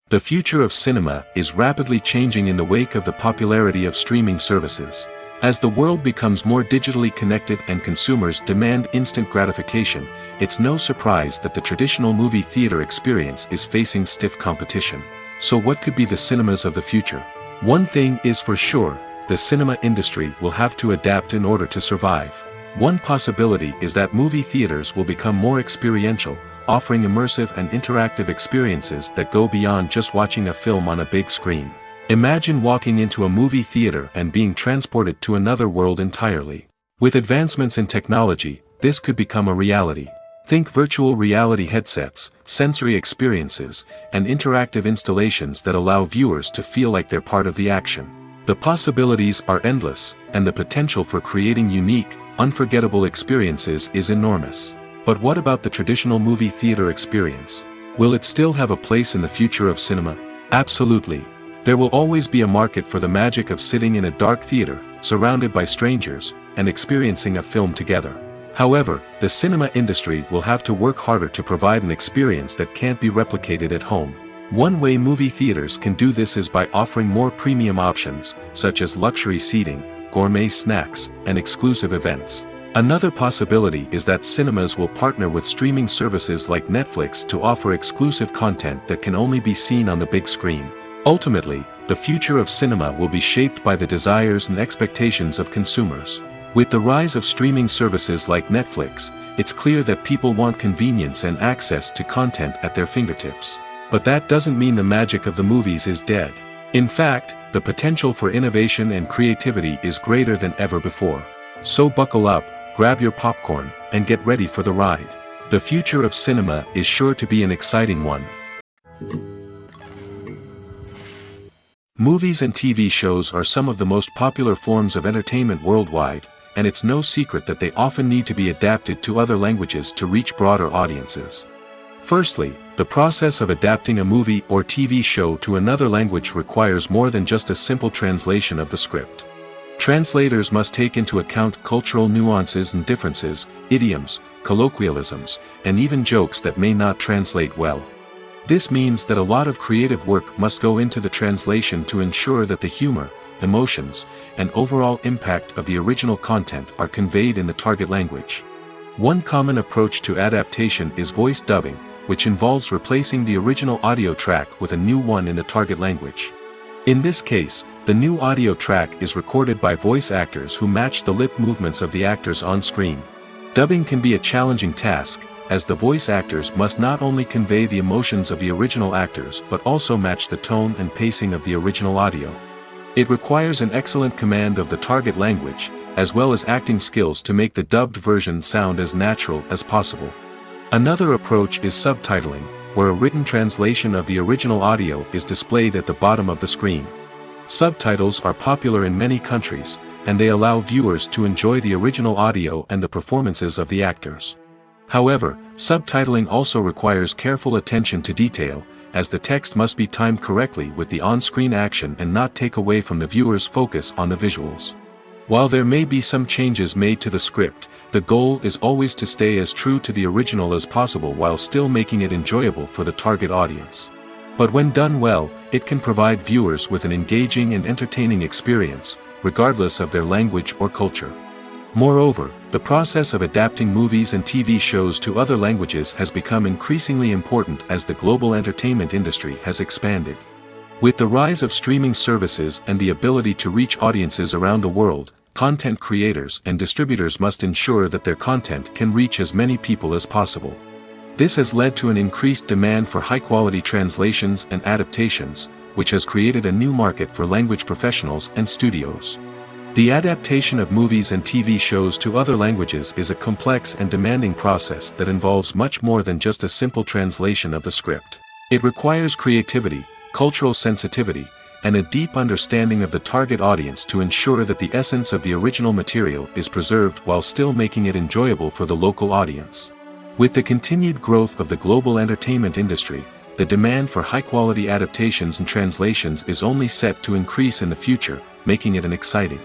The future of cinema is rapidly changing in the wake of the popularity of streaming services. As the world becomes more digitally connected and consumers demand instant gratification, it's no surprise that the traditional movie theater experience is facing stiff competition. So what could be the cinemas of the future? One thing is for sure, the cinema industry will have to adapt in order to survive. One possibility is that movie theaters will become more experiential, offering immersive and interactive experiences that go beyond just watching a film on a big screen. Imagine walking into a movie theater and being transported to another world entirely. With advancements in technology, this could become a reality. Think virtual reality headsets, sensory experiences, and interactive installations that allow viewers to feel like they're part of the action. The possibilities are endless, and the potential for creating unique, unforgettable experiences is enormous. But what about the traditional movie theater experience? Will it still have a place in the future of cinema? Absolutely. There will always be a market for the magic of sitting in a dark theater, surrounded by strangers, and experiencing a film together. However, the cinema industry will have to work harder to provide an experience that can't be replicated at home. One way movie theaters can do this is by offering more premium options, such as luxury seating, gourmet snacks, and exclusive events. Another possibility is that cinemas will partner with streaming services like Netflix to offer exclusive content that can only be seen on the big screen. Ultimately, the future of cinema will be shaped by the desires and expectations of consumers. With the rise of streaming services like Netflix, it's clear that people want convenience and access to content at their fingertips. But that doesn't mean the magic of the movies is dead. In fact, the potential for innovation and creativity is greater than ever before. So buckle up, grab your popcorn, and get ready for the ride. The future of cinema is sure to be an exciting one. Movies and TV shows are some of the most popular forms of entertainment worldwide, and it's no secret that they often need to be adapted to other languages to reach broader audiences. Firstly, the process of adapting a movie or TV show to another language requires more than just a simple translation of the script. Translators must take into account cultural nuances and differences, idioms, colloquialisms, and even jokes that may not translate well. This means that a lot of creative work must go into the translation to ensure that the humor, emotions, and overall impact of the original content are conveyed in the target language. One common approach to adaptation is voice dubbing, which involves replacing the original audio track with a new one in the target language. In this case, the new audio track is recorded by voice actors who match the lip movements of the actors on screen. Dubbing can be a challenging task, as the voice actors must not only convey the emotions of the original actors but also match the tone and pacing of the original audio. It requires an excellent command of the target language, as well as acting skills to make the dubbed version sound as natural as possible. Another approach is subtitling, where a written translation of the original audio is displayed at the bottom of the screen. Subtitles are popular in many countries, and they allow viewers to enjoy the original audio and the performances of the actors. However, subtitling also requires careful attention to detail, as the text must be timed correctly with the on-screen action and not take away from the viewer's focus on the visuals. While there may be some changes made to the script, the goal is always to stay as true to the original as possible while still making it enjoyable for the target audience. But when done well, it can provide viewers with an engaging and entertaining experience, regardless of their language or culture. Moreover, the process of adapting movies and TV shows to other languages has become increasingly important as the global entertainment industry has expanded. With the rise of streaming services and the ability to reach audiences around the world, content creators and distributors must ensure that their content can reach as many people as possible. This has led to an increased demand for high-quality translations and adaptations, which has created a new market for language professionals and studios. The adaptation of movies and TV shows to other languages is a complex and demanding process that involves much more than just a simple translation of the script. It requires creativity, cultural sensitivity, and a deep understanding of the target audience to ensure that the essence of the original material is preserved while still making it enjoyable for the local audience. With the continued growth of the global entertainment industry, the demand for high-quality adaptations and translations is only set to increase in the future, making it an exciting.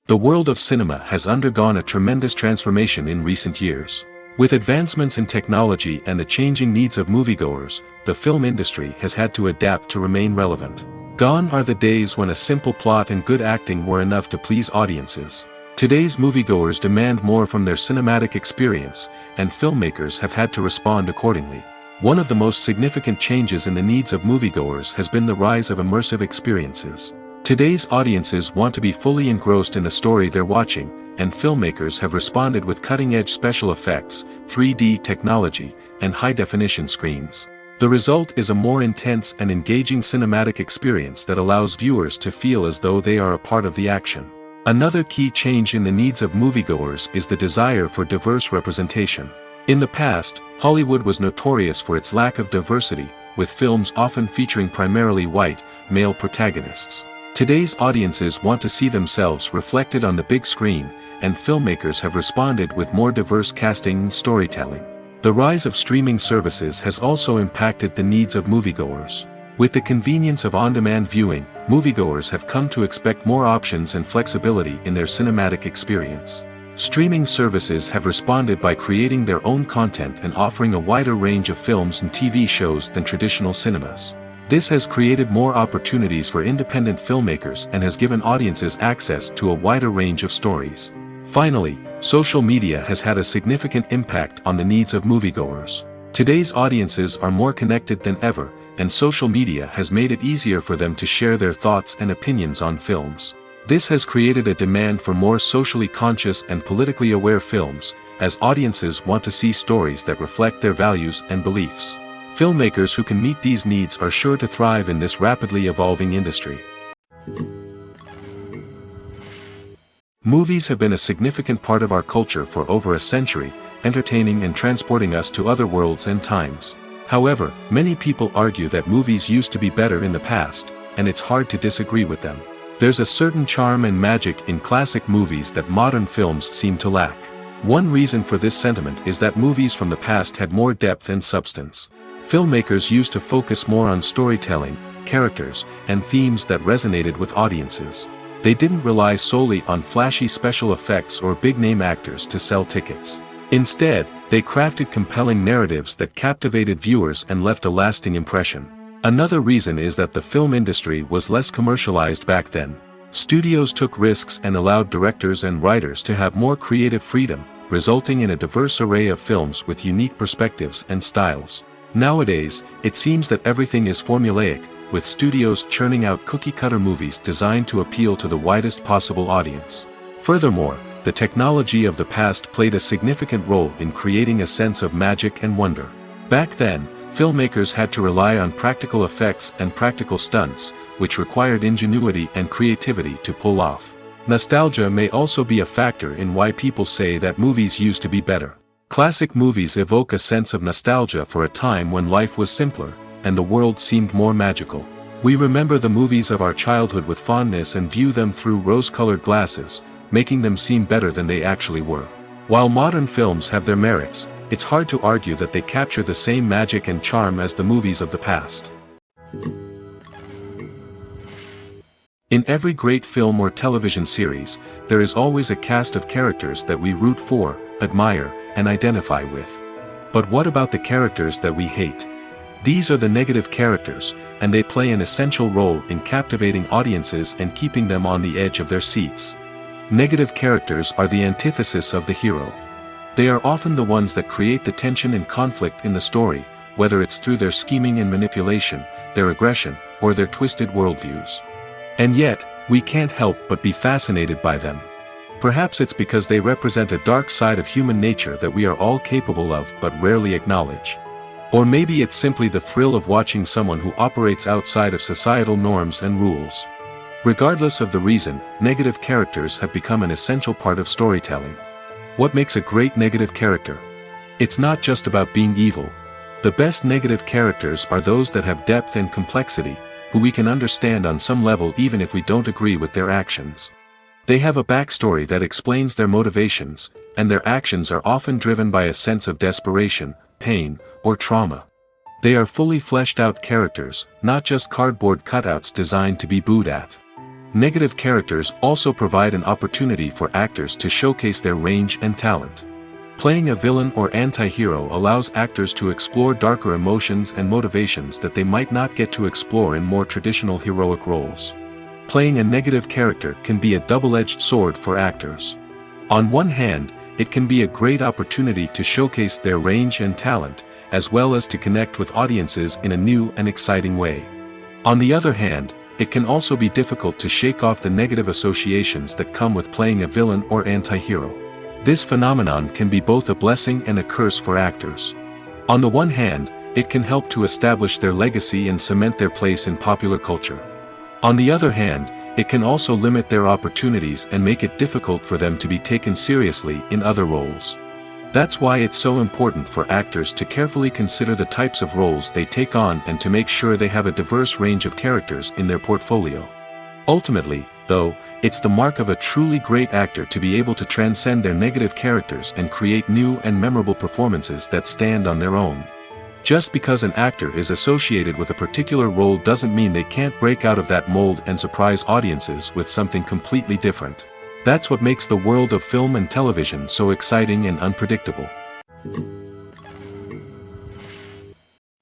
The world of cinema has undergone a tremendous transformation in recent years. With advancements in technology and the changing needs of moviegoers, the film industry has had to adapt to remain relevant. Gone are the days when a simple plot and good acting were enough to please audiences. Today's moviegoers demand more from their cinematic experience, and filmmakers have had to respond accordingly. One of the most significant changes in the needs of moviegoers has been the rise of immersive experiences. Today's audiences want to be fully engrossed in the story they're watching, and filmmakers have responded with cutting-edge special effects, 3D technology, and high-definition screens. The result is a more intense and engaging cinematic experience that allows viewers to feel as though they are a part of the action. Another key change in the needs of moviegoers is the desire for diverse representation. In the past, Hollywood was notorious for its lack of diversity, with films often featuring primarily white, male protagonists. Today's audiences want to see themselves reflected on the big screen, and filmmakers have responded with more diverse casting and storytelling. The rise of streaming services has also impacted the needs of moviegoers. With the convenience of on-demand viewing, moviegoers have come to expect more options and flexibility in their cinematic experience. Streaming services have responded by creating their own content and offering a wider range of films and TV shows than traditional cinemas. This has created more opportunities for independent filmmakers and has given audiences access to a wider range of stories. Finally, social media has had a significant impact on the needs of moviegoers. Today's audiences are more connected than ever, and social media has made it easier for them to share their thoughts and opinions on films. This has created a demand for more socially conscious and politically aware films, as audiences want to see stories that reflect their values and beliefs. Filmmakers who can meet these needs are sure to thrive in this rapidly evolving industry. Movies have been a significant part of our culture for over a century, entertaining and transporting us to other worlds and times. However, many people argue that movies used to be better in the past, and it's hard to disagree with them. There's a certain charm and magic in classic movies that modern films seem to lack. One reason for this sentiment is that movies from the past had more depth and substance. Filmmakers used to focus more on storytelling, characters, and themes that resonated with audiences. They didn't rely solely on flashy special effects or big-name actors to sell tickets. Instead, they crafted compelling narratives that captivated viewers and left a lasting impression. Another reason is that the film industry was less commercialized back then. Studios took risks and allowed directors and writers to have more creative freedom, resulting in a diverse array of films with unique perspectives and styles. Nowadays, it seems that everything is formulaic, with studios churning out cookie-cutter movies designed to appeal to the widest possible audience. Furthermore, the technology of the past played a significant role in creating a sense of magic and wonder. Back then, filmmakers had to rely on practical effects and practical stunts, which required ingenuity and creativity to pull off. Nostalgia may also be a factor in why people say that movies used to be better. Classic movies evoke a sense of nostalgia for a time when life was simpler, and the world seemed more magical. We remember the movies of our childhood with fondness and view them through rose-colored glasses, making them seem better than they actually were. While modern films have their merits, it's hard to argue that they capture the same magic and charm as the movies of the past. In every great film or television series, there is always a cast of characters that we root for, admire, and identify with. But what about the characters that we hate? These are the negative characters, and they play an essential role in captivating audiences and keeping them on the edge of their seats. Negative characters are the antithesis of the hero. They are often the ones that create the tension and conflict in the story, whether it's through their scheming and manipulation, their aggression, or their twisted worldviews. And yet, we can't help but be fascinated by them. Perhaps it's because they represent a dark side of human nature that we are all capable of but rarely acknowledge. Or maybe it's simply the thrill of watching someone who operates outside of societal norms and rules. Regardless of the reason, negative characters have become an essential part of storytelling. What makes a great negative character? It's not just about being evil. The best negative characters are those that have depth and complexity, who we can understand on some level even if we don't agree with their actions. They have a backstory that explains their motivations, and their actions are often driven by a sense of desperation, pain, or trauma. They are fully fleshed out characters, not just cardboard cutouts designed to be booed at. Negative characters also provide an opportunity for actors to showcase their range and talent. Playing a villain or anti-hero allows actors to explore darker emotions and motivations that they might not get to explore in more traditional heroic roles. Playing a negative character can be a double-edged sword for actors. On one hand, it can be a great opportunity to showcase their range and talent, as well as to connect with audiences in a new and exciting way. On the other hand, it can also be difficult to shake off the negative associations that come with playing a villain or anti-hero. This phenomenon can be both a blessing and a curse for actors. On the one hand, it can help to establish their legacy and cement their place in popular culture. On the other hand, it can also limit their opportunities and make it difficult for them to be taken seriously in other roles. That's why it's so important for actors to carefully consider the types of roles they take on and to make sure they have a diverse range of characters in their portfolio. Ultimately, though, it's the mark of a truly great actor to be able to transcend their negative characters and create new and memorable performances that stand on their own. Just because an actor is associated with a particular role doesn't mean they can't break out of that mold and surprise audiences with something completely different. That's what makes the world of film and television so exciting and unpredictable.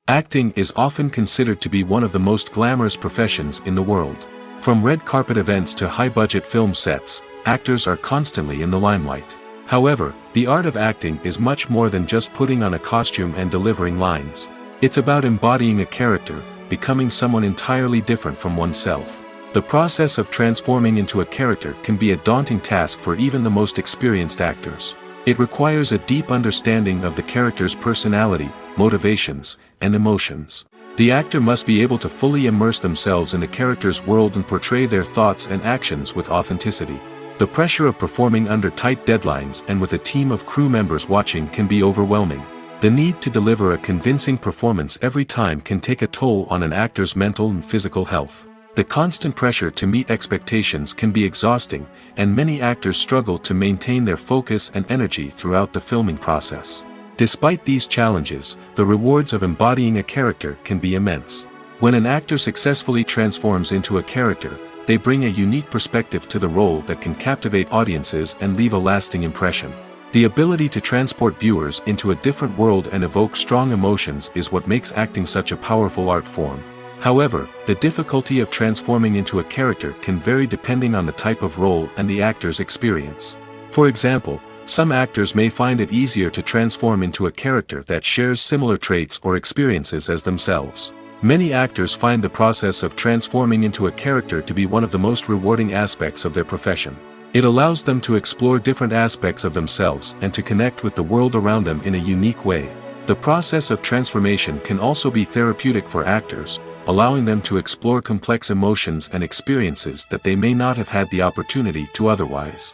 Acting is often considered to be one of the most glamorous professions in the world. From red carpet events to high-budget film sets, actors are constantly in the limelight. However, the art of acting is much more than just putting on a costume and delivering lines. It's about embodying a character, becoming someone entirely different from oneself. The process of transforming into a character can be a daunting task for even the most experienced actors. It requires a deep understanding of the character's personality, motivations, and emotions. The actor must be able to fully immerse themselves in the character's world and portray their thoughts and actions with authenticity. The pressure of performing under tight deadlines and with a team of crew members watching can be overwhelming. The need to deliver a convincing performance every time can take a toll on an actor's mental and physical health. The constant pressure to meet expectations can be exhausting, and many actors struggle to maintain their focus and energy throughout the filming process. Despite these challenges, the rewards of embodying a character can be immense. When an actor successfully transforms into a character, they bring a unique perspective to the role that can captivate audiences and leave a lasting impression. The ability to transport viewers into a different world and evoke strong emotions is what makes acting such a powerful art form. However, the difficulty of transforming into a character can vary depending on the type of role and the actor's experience. For example, some actors may find it easier to transform into a character that shares similar traits or experiences as themselves. Many actors find the process of transforming into a character to be one of the most rewarding aspects of their profession. It allows them to explore different aspects of themselves and to connect with the world around them in a unique way. The process of transformation can also be therapeutic for actors, allowing them to explore complex emotions and experiences that they may not have had the opportunity to otherwise.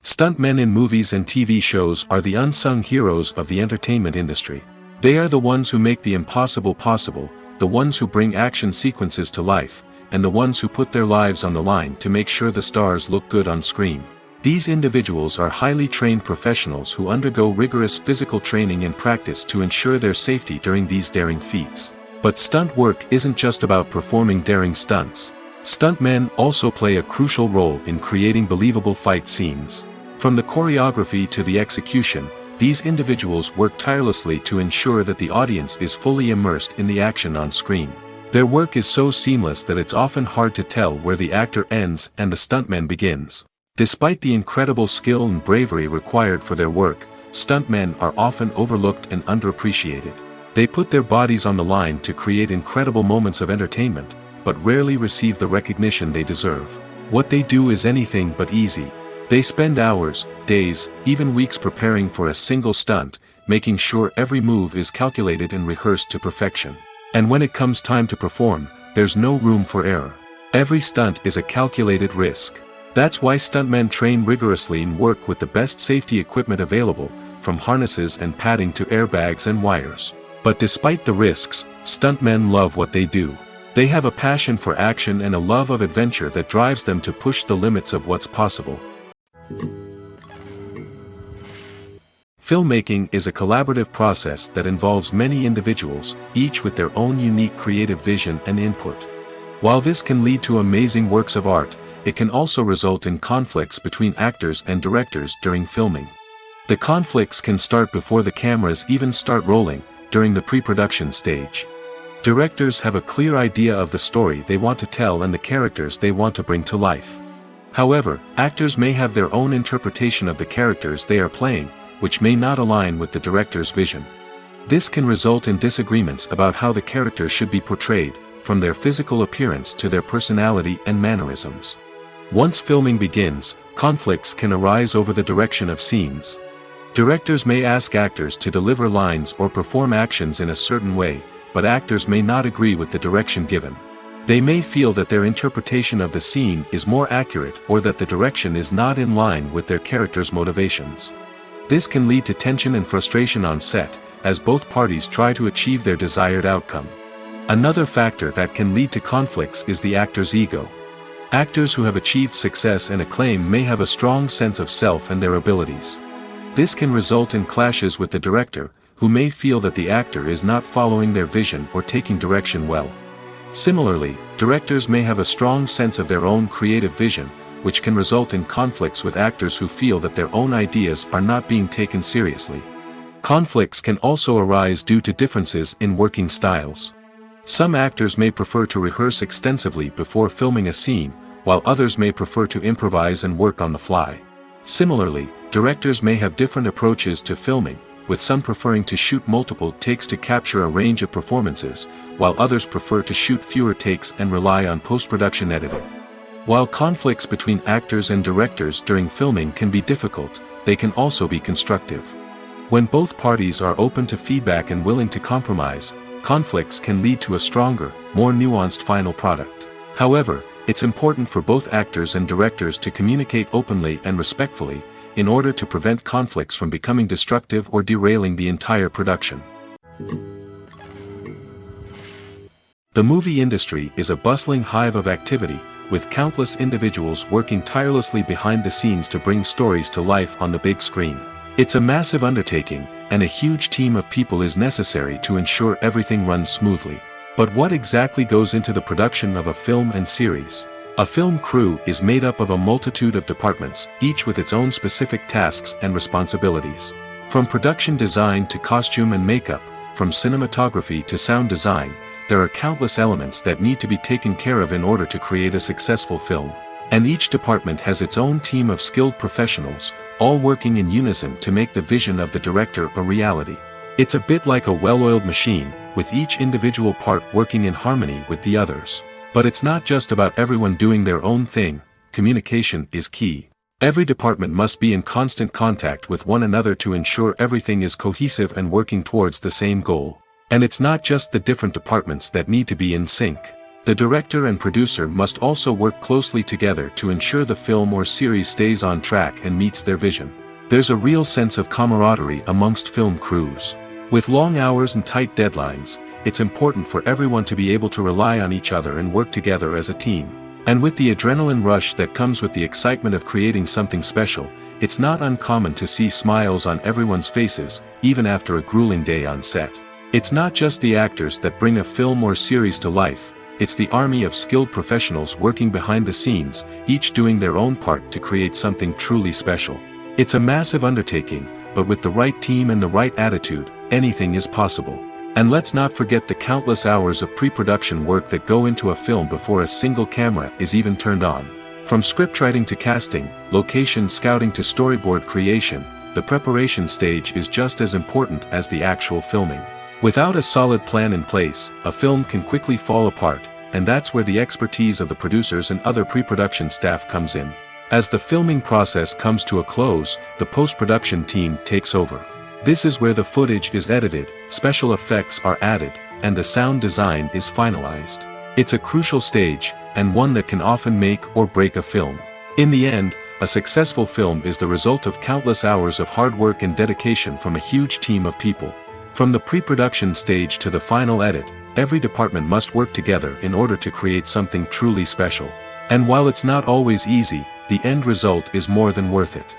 Stuntmen in movies and TV shows are the unsung heroes of the entertainment industry. They are the ones who make the impossible possible, the ones who bring action sequences to life, and the ones who put their lives on the line to make sure the stars look good on screen. These individuals are highly trained professionals who undergo rigorous physical training and practice to ensure their safety during these daring feats. But stunt work isn't just about performing daring stunts. Stuntmen also play a crucial role in creating believable fight scenes. From the choreography to the execution, these individuals work tirelessly to ensure that the audience is fully immersed in the action on screen. Their work is so seamless that it's often hard to tell where the actor ends and the stuntman begins. Despite the incredible skill and bravery required for their work, stuntmen are often overlooked and underappreciated. They put their bodies on the line to create incredible moments of entertainment, but rarely receive the recognition they deserve. What they do is anything but easy. They spend hours, days, even weeks preparing for a single stunt, making sure every move is calculated and rehearsed to perfection. And when it comes time to perform, there's no room for error. Every stunt is a calculated risk. That's why stuntmen train rigorously and work with the best safety equipment available, from harnesses and padding to airbags and wires. But despite the risks, stuntmen love what they do. They have a passion for action and a love of adventure that drives them to push the limits of what's possible. Filmmaking is a collaborative process that involves many individuals, each with their own unique creative vision and input. While this can lead to amazing works of art, it can also result in conflicts between actors and directors during filming. The conflicts can start before the cameras even start rolling, during the pre-production stage. Directors have a clear idea of the story they want to tell and the characters they want to bring to life. However, actors may have their own interpretation of the characters they are playing, which may not align with the director's vision. This can result in disagreements about how the characters should be portrayed, from their physical appearance to their personality and mannerisms. Once filming begins, conflicts can arise over the direction of scenes. Directors may ask actors to deliver lines or perform actions in a certain way, but actors may not agree with the direction given. They may feel that their interpretation of the scene is more accurate or that the direction is not in line with their character's motivations. This can lead to tension and frustration on set, as both parties try to achieve their desired outcome. Another factor that can lead to conflicts is the actor's ego. Actors who have achieved success and acclaim may have a strong sense of self and their abilities. This can result in clashes with the director, who may feel that the actor is not following their vision or taking direction well. Similarly, directors may have a strong sense of their own creative vision, which can result in conflicts with actors who feel that their own ideas are not being taken seriously. Conflicts can also arise due to differences in working styles. Some actors may prefer to rehearse extensively before filming a scene, while others may prefer to improvise and work on the fly. Similarly, directors may have different approaches to filming, with some preferring to shoot multiple takes to capture a range of performances, while others prefer to shoot fewer takes and rely on post-production editing. While conflicts between actors and directors during filming can be difficult, they can also be constructive. When both parties are open to feedback and willing to compromise, conflicts can lead to a stronger, more nuanced final product. However, it's important for both actors and directors to communicate openly and respectfully, in order to prevent conflicts from becoming destructive or derailing the entire production. The movie industry is a bustling hive of activity, with countless individuals working tirelessly behind the scenes to bring stories to life on the big screen. It's a massive undertaking, and a huge team of people is necessary to ensure everything runs smoothly. But what exactly goes into the production of a film and series? A film crew is made up of a multitude of departments, each with its own specific tasks and responsibilities. From production design to costume and makeup, from cinematography to sound design, there are countless elements that need to be taken care of in order to create a successful film. And each department has its own team of skilled professionals, all working in unison to make the vision of the director a reality. It's a bit like a well-oiled machine, with each individual part working in harmony with the others. But it's not just about everyone doing their own thing. Communication is key. Every department must be in constant contact with one another to ensure everything is cohesive and working towards the same goal. And it's not just the different departments that need to be in sync. The director and producer must also work closely together to ensure the film or series stays on track and meets their vision. There's a real sense of camaraderie amongst film crews. With long hours and tight deadlines, it's important for everyone to be able to rely on each other and work together as a team. And with the adrenaline rush that comes with the excitement of creating something special, it's not uncommon to see smiles on everyone's faces, even after a grueling day on set. It's not just the actors that bring a film or series to life, it's the army of skilled professionals working behind the scenes, each doing their own part to create something truly special. It's a massive undertaking, but with the right team and the right attitude, anything is possible. And let's not forget the countless hours of pre-production work that go into a film before a single camera is even turned on. From scriptwriting to casting, location scouting to storyboard creation, the preparation stage is just as important as the actual filming. Without a solid plan in place, a film can quickly fall apart, and that's where the expertise of the producers and other pre-production staff comes in. As the filming process comes to a close, the post-production team takes over. This is where the footage is edited, special effects are added, and the sound design is finalized. It's a crucial stage, and one that can often make or break a film. In the end, a successful film is the result of countless hours of hard work and dedication from a huge team of people. From the pre-production stage to the final edit, every department must work together in order to create something truly special. And while it's not always easy, the end result is more than worth it.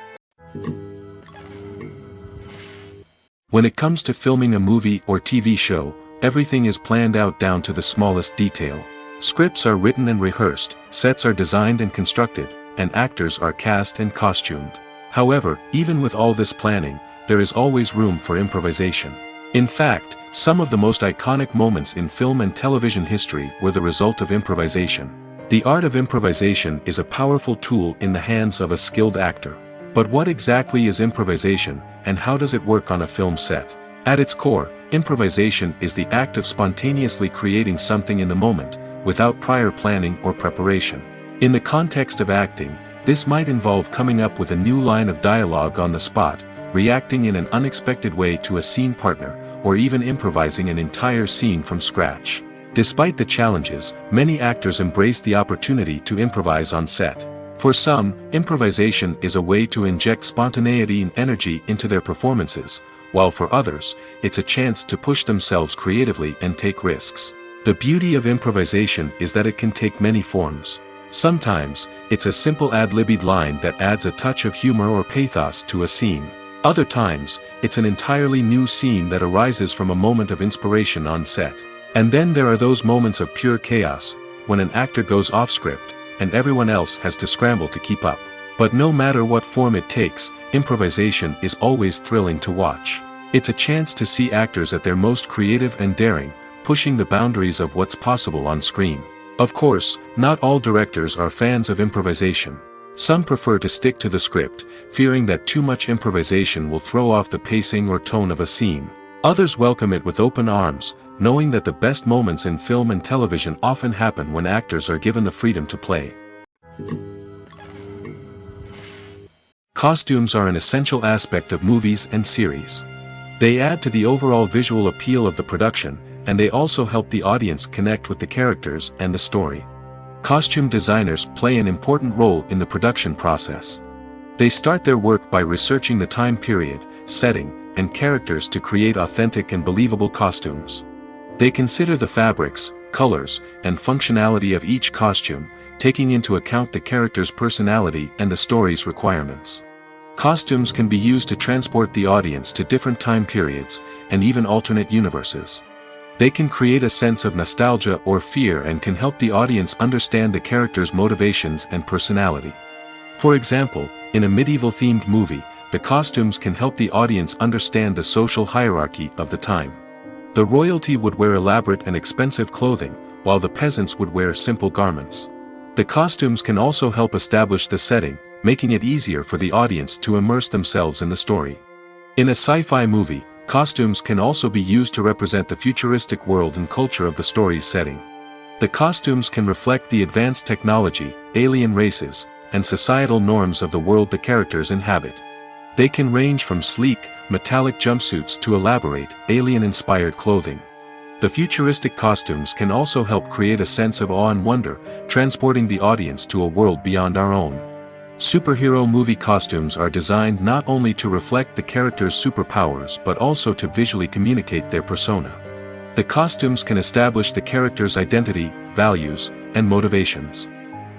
When it comes to filming a movie or TV show, everything is planned out down to the smallest detail. Scripts are written and rehearsed, sets are designed and constructed, and actors are cast and costumed. However, even with all this planning, there is always room for improvisation. In fact, some of the most iconic moments in film and television history were the result of improvisation. The art of improvisation is a powerful tool in the hands of a skilled actor. But what exactly is improvisation, and how does it work on a film set? At its core, improvisation is the act of spontaneously creating something in the moment, without prior planning or preparation. In the context of acting, this might involve coming up with a new line of dialogue on the spot, reacting in an unexpected way to a scene partner, or even improvising an entire scene from scratch. Despite the challenges, many actors embrace the opportunity to improvise on set. For some, improvisation is a way to inject spontaneity and energy into their performances, while for others, it's a chance to push themselves creatively and take risks. The beauty of improvisation is that it can take many forms. Sometimes, it's a simple ad-libbed line that adds a touch of humor or pathos to a scene. Other times, it's an entirely new scene that arises from a moment of inspiration on set. And then there are those moments of pure chaos, when an actor goes off script, and everyone else has to scramble to keep up. But no matter what form it takes, improvisation is always thrilling to watch. It's a chance to see actors at their most creative and daring, pushing the boundaries of what's possible on screen. Of course, not all directors are fans of improvisation. Some prefer to stick to the script, fearing that too much improvisation will throw off the pacing or tone of a scene. Others welcome it with open arms, knowing that the best moments in film and television often happen when actors are given the freedom to play. Costumes are an essential aspect of movies and series. They add to the overall visual appeal of the production, and they also help the audience connect with the characters and the story. Costume designers play an important role in the production process. They start their work by researching the time period, setting, and characters to create authentic and believable costumes. They consider the fabrics, colors, and functionality of each costume, taking into account the character's personality and the story's requirements. Costumes can be used to transport the audience to different time periods, and even alternate universes. They can create a sense of nostalgia or fear and can help the audience understand the character's motivations and personality. For example, in a medieval-themed movie, the costumes can help the audience understand the social hierarchy of the time. The royalty would wear elaborate and expensive clothing, while the peasants would wear simple garments. The costumes can also help establish the setting, making it easier for the audience to immerse themselves in the story. In a sci-fi movie, costumes can also be used to represent the futuristic world and culture of the story's setting. The costumes can reflect the advanced technology, alien races, and societal norms of the world the characters inhabit. They can range from sleek, metallic jumpsuits to elaborate, alien-inspired clothing. The futuristic costumes can also help create a sense of awe and wonder, transporting the audience to a world beyond our own. Superhero movie costumes are designed not only to reflect the character's superpowers but also to visually communicate their persona. The costumes can establish the character's identity, values, and motivations.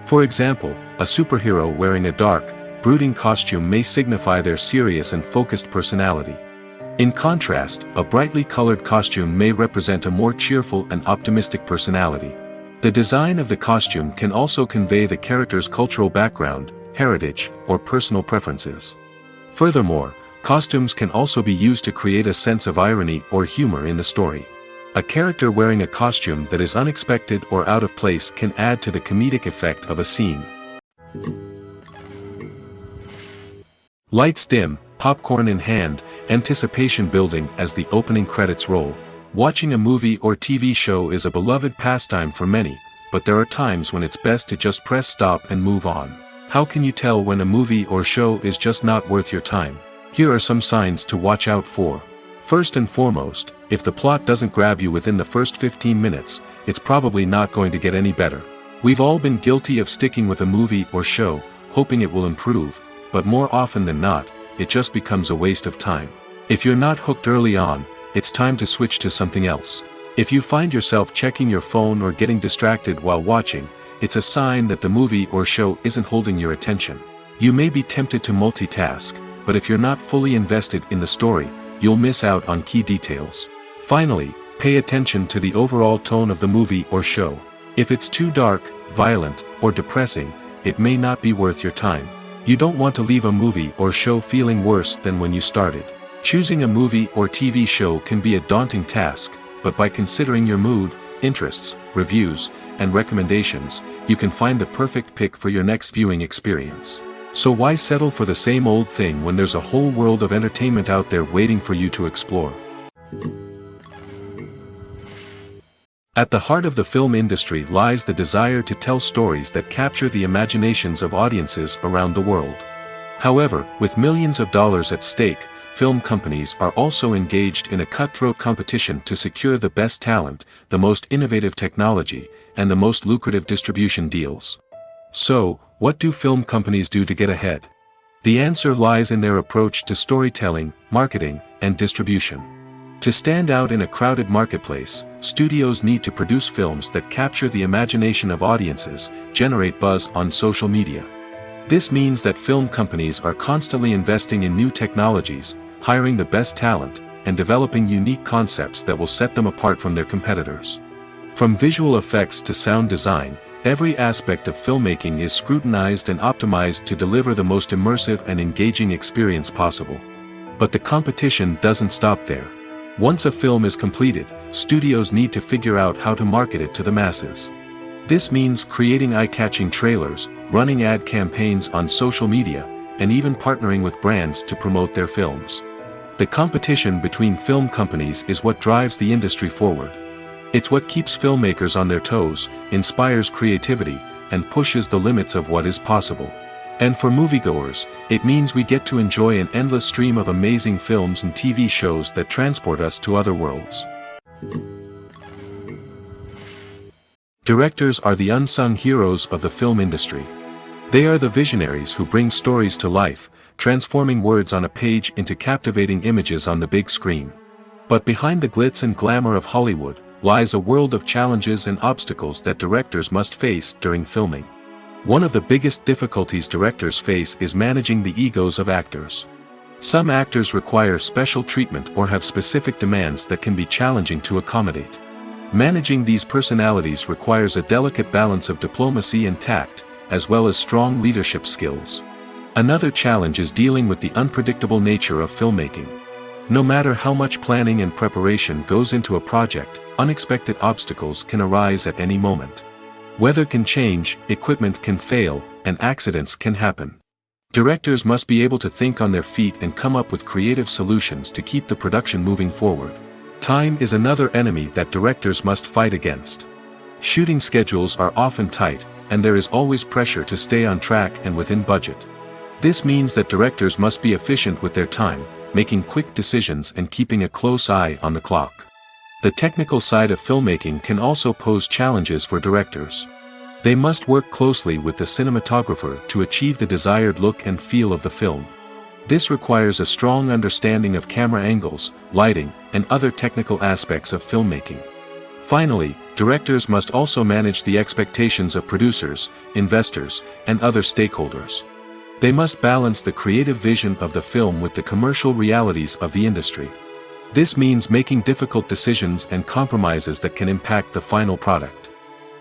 For example, a superhero wearing a dark, brooding costume may signify their serious and focused personality. In contrast, a brightly colored costume may represent a more cheerful and optimistic personality. The design of the costume can also convey the character's cultural background, heritage, or personal preferences. Furthermore, costumes can also be used to create a sense of irony or humor in the story. A character wearing a costume that is unexpected or out of place can add to the comedic effect of a scene. Lights dim, popcorn in hand, anticipation building as the opening credits roll. Watching a movie or TV show is a beloved pastime for many, but there are times when it's best to just press stop and move on. How can you tell when a movie or show is just not worth your time? Here are some signs to watch out for. First and foremost, if the plot doesn't grab you within the first 15 minutes, it's probably not going to get any better. We've all been guilty of sticking with a movie or show, hoping it will improve, but more often than not, it just becomes a waste of time. If you're not hooked early on, it's time to switch to something else. If you find yourself checking your phone or getting distracted while watching, it's a sign that the movie or show isn't holding your attention. You may be tempted to multitask, but if you're not fully invested in the story, you'll miss out on key details. Finally, pay attention to the overall tone of the movie or show. If it's too dark, violent, or depressing, it may not be worth your time. You don't want to leave a movie or show feeling worse than when you started. Choosing a movie or TV show can be a daunting task, but by considering your mood, interests, reviews, and recommendations, you can find the perfect pick for your next viewing experience. So why settle for the same old thing when there's a whole world of entertainment out there waiting for you to explore? At the heart of the film industry lies the desire to tell stories that capture the imaginations of audiences around the world. However, with millions of dollars at stake, film companies are also engaged in a cutthroat competition to secure the best talent, the most innovative technology, and the most lucrative distribution deals. So, what do film companies do to get ahead? The answer lies in their approach to storytelling, marketing, and distribution. To stand out in a crowded marketplace, studios need to produce films that capture the imagination of audiences, generate buzz on social media. This means that film companies are constantly investing in new technologies, hiring the best talent, and developing unique concepts that will set them apart from their competitors. From visual effects to sound design, every aspect of filmmaking is scrutinized and optimized to deliver the most immersive and engaging experience possible. But the competition doesn't stop there. Once a film is completed, studios need to figure out how to market it to the masses. This means creating eye-catching trailers, running ad campaigns on social media, and even partnering with brands to promote their films. The competition between film companies is what drives the industry forward. It's what keeps filmmakers on their toes, inspires creativity, and pushes the limits of what is possible. And for moviegoers, it means we get to enjoy an endless stream of amazing films and TV shows that transport us to other worlds. Directors are the unsung heroes of the film industry. They are the visionaries who bring stories to life, transforming words on a page into captivating images on the big screen. But behind the glitz and glamour of Hollywood, lies a world of challenges and obstacles that directors must face during filming. One of the biggest difficulties directors face is managing the egos of actors. Some actors require special treatment or have specific demands that can be challenging to accommodate. Managing these personalities requires a delicate balance of diplomacy and tact, as well as strong leadership skills. Another challenge is dealing with the unpredictable nature of filmmaking. No matter how much planning and preparation goes into a project, unexpected obstacles can arise at any moment. Weather can change, equipment can fail, and accidents can happen. Directors must be able to think on their feet and come up with creative solutions to keep the production moving forward. Time is another enemy that directors must fight against. Shooting schedules are often tight, and there is always pressure to stay on track and within budget. This means that directors must be efficient with their time, making quick decisions and keeping a close eye on the clock. The technical side of filmmaking can also pose challenges for directors. They must work closely with the cinematographer to achieve the desired look and feel of the film. This requires a strong understanding of camera angles, lighting, and other technical aspects of filmmaking. Finally, directors must also manage the expectations of producers, investors, and other stakeholders. They must balance the creative vision of the film with the commercial realities of the industry. This means making difficult decisions and compromises that can impact the final product.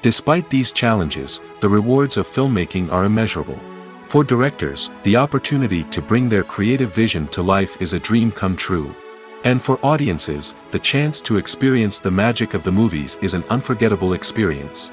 Despite these challenges, the rewards of filmmaking are immeasurable. For directors, the opportunity to bring their creative vision to life is a dream come true. And for audiences, the chance to experience the magic of the movies is an unforgettable experience.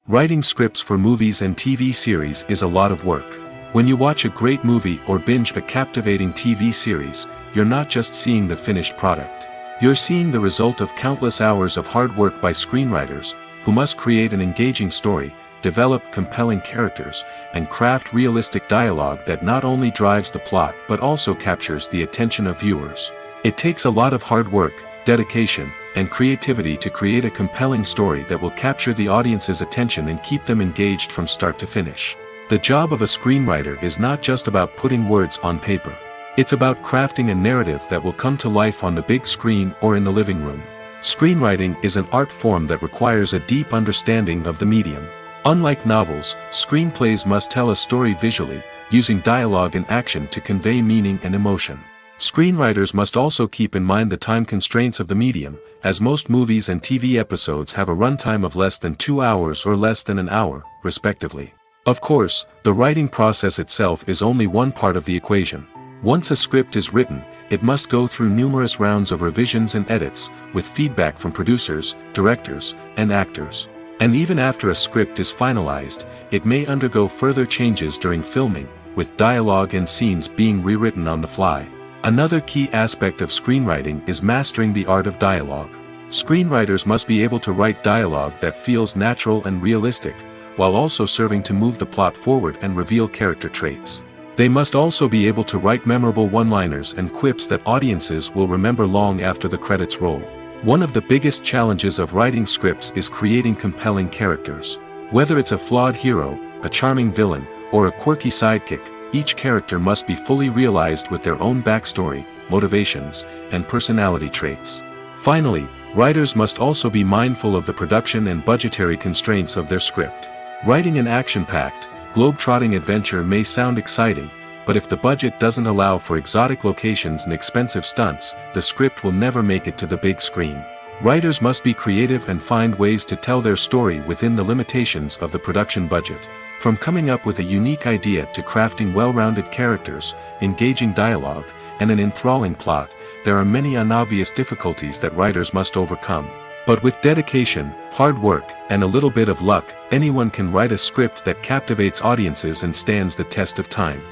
Writing scripts for movies and TV series is a lot of work. When you watch a great movie or binge a captivating TV series, you're not just seeing the finished product. You're seeing the result of countless hours of hard work by screenwriters, who must create an engaging story, develop compelling characters, and craft realistic dialogue that not only drives the plot but also captures the attention of viewers. It takes a lot of hard work, dedication, and creativity to create a compelling story that will capture the audience's attention and keep them engaged from start to finish. The job of a screenwriter is not just about putting words on paper. It's about crafting a narrative that will come to life on the big screen or in the living room. Screenwriting is an art form that requires a deep understanding of the medium. Unlike novels, screenplays must tell a story visually, using dialogue and action to convey meaning and emotion. Screenwriters must also keep in mind the time constraints of the medium, as most movies and TV episodes have a runtime of less than 2 hours or less than an hour, respectively. Of course, the writing process itself is only one part of the equation. Once a script is written, it must go through numerous rounds of revisions and edits, with feedback from producers, directors, and actors. And even after a script is finalized, it may undergo further changes during filming, with dialogue and scenes being rewritten on the fly. Another key aspect of screenwriting is mastering the art of dialogue. Screenwriters must be able to write dialogue that feels natural and realistic, while also serving to move the plot forward and reveal character traits. They must also be able to write memorable one-liners and quips that audiences will remember long after the credits roll. One of the biggest challenges of writing scripts is creating compelling characters. Whether it's a flawed hero, a charming villain, or a quirky sidekick, each character must be fully realized with their own backstory, motivations, and personality traits. Finally, writers must also be mindful of the production and budgetary constraints of their script. Writing an action-packed, globe-trotting adventure may sound exciting, but if the budget doesn't allow for exotic locations and expensive stunts, the script will never make it to the big screen. Writers must be creative and find ways to tell their story within the limitations of the production budget. From coming up with a unique idea to crafting well-rounded characters, engaging dialogue, and an enthralling plot, there are many unobvious difficulties that writers must overcome. But with dedication, hard work, and a little bit of luck, anyone can write a script that captivates audiences and stands the test of time.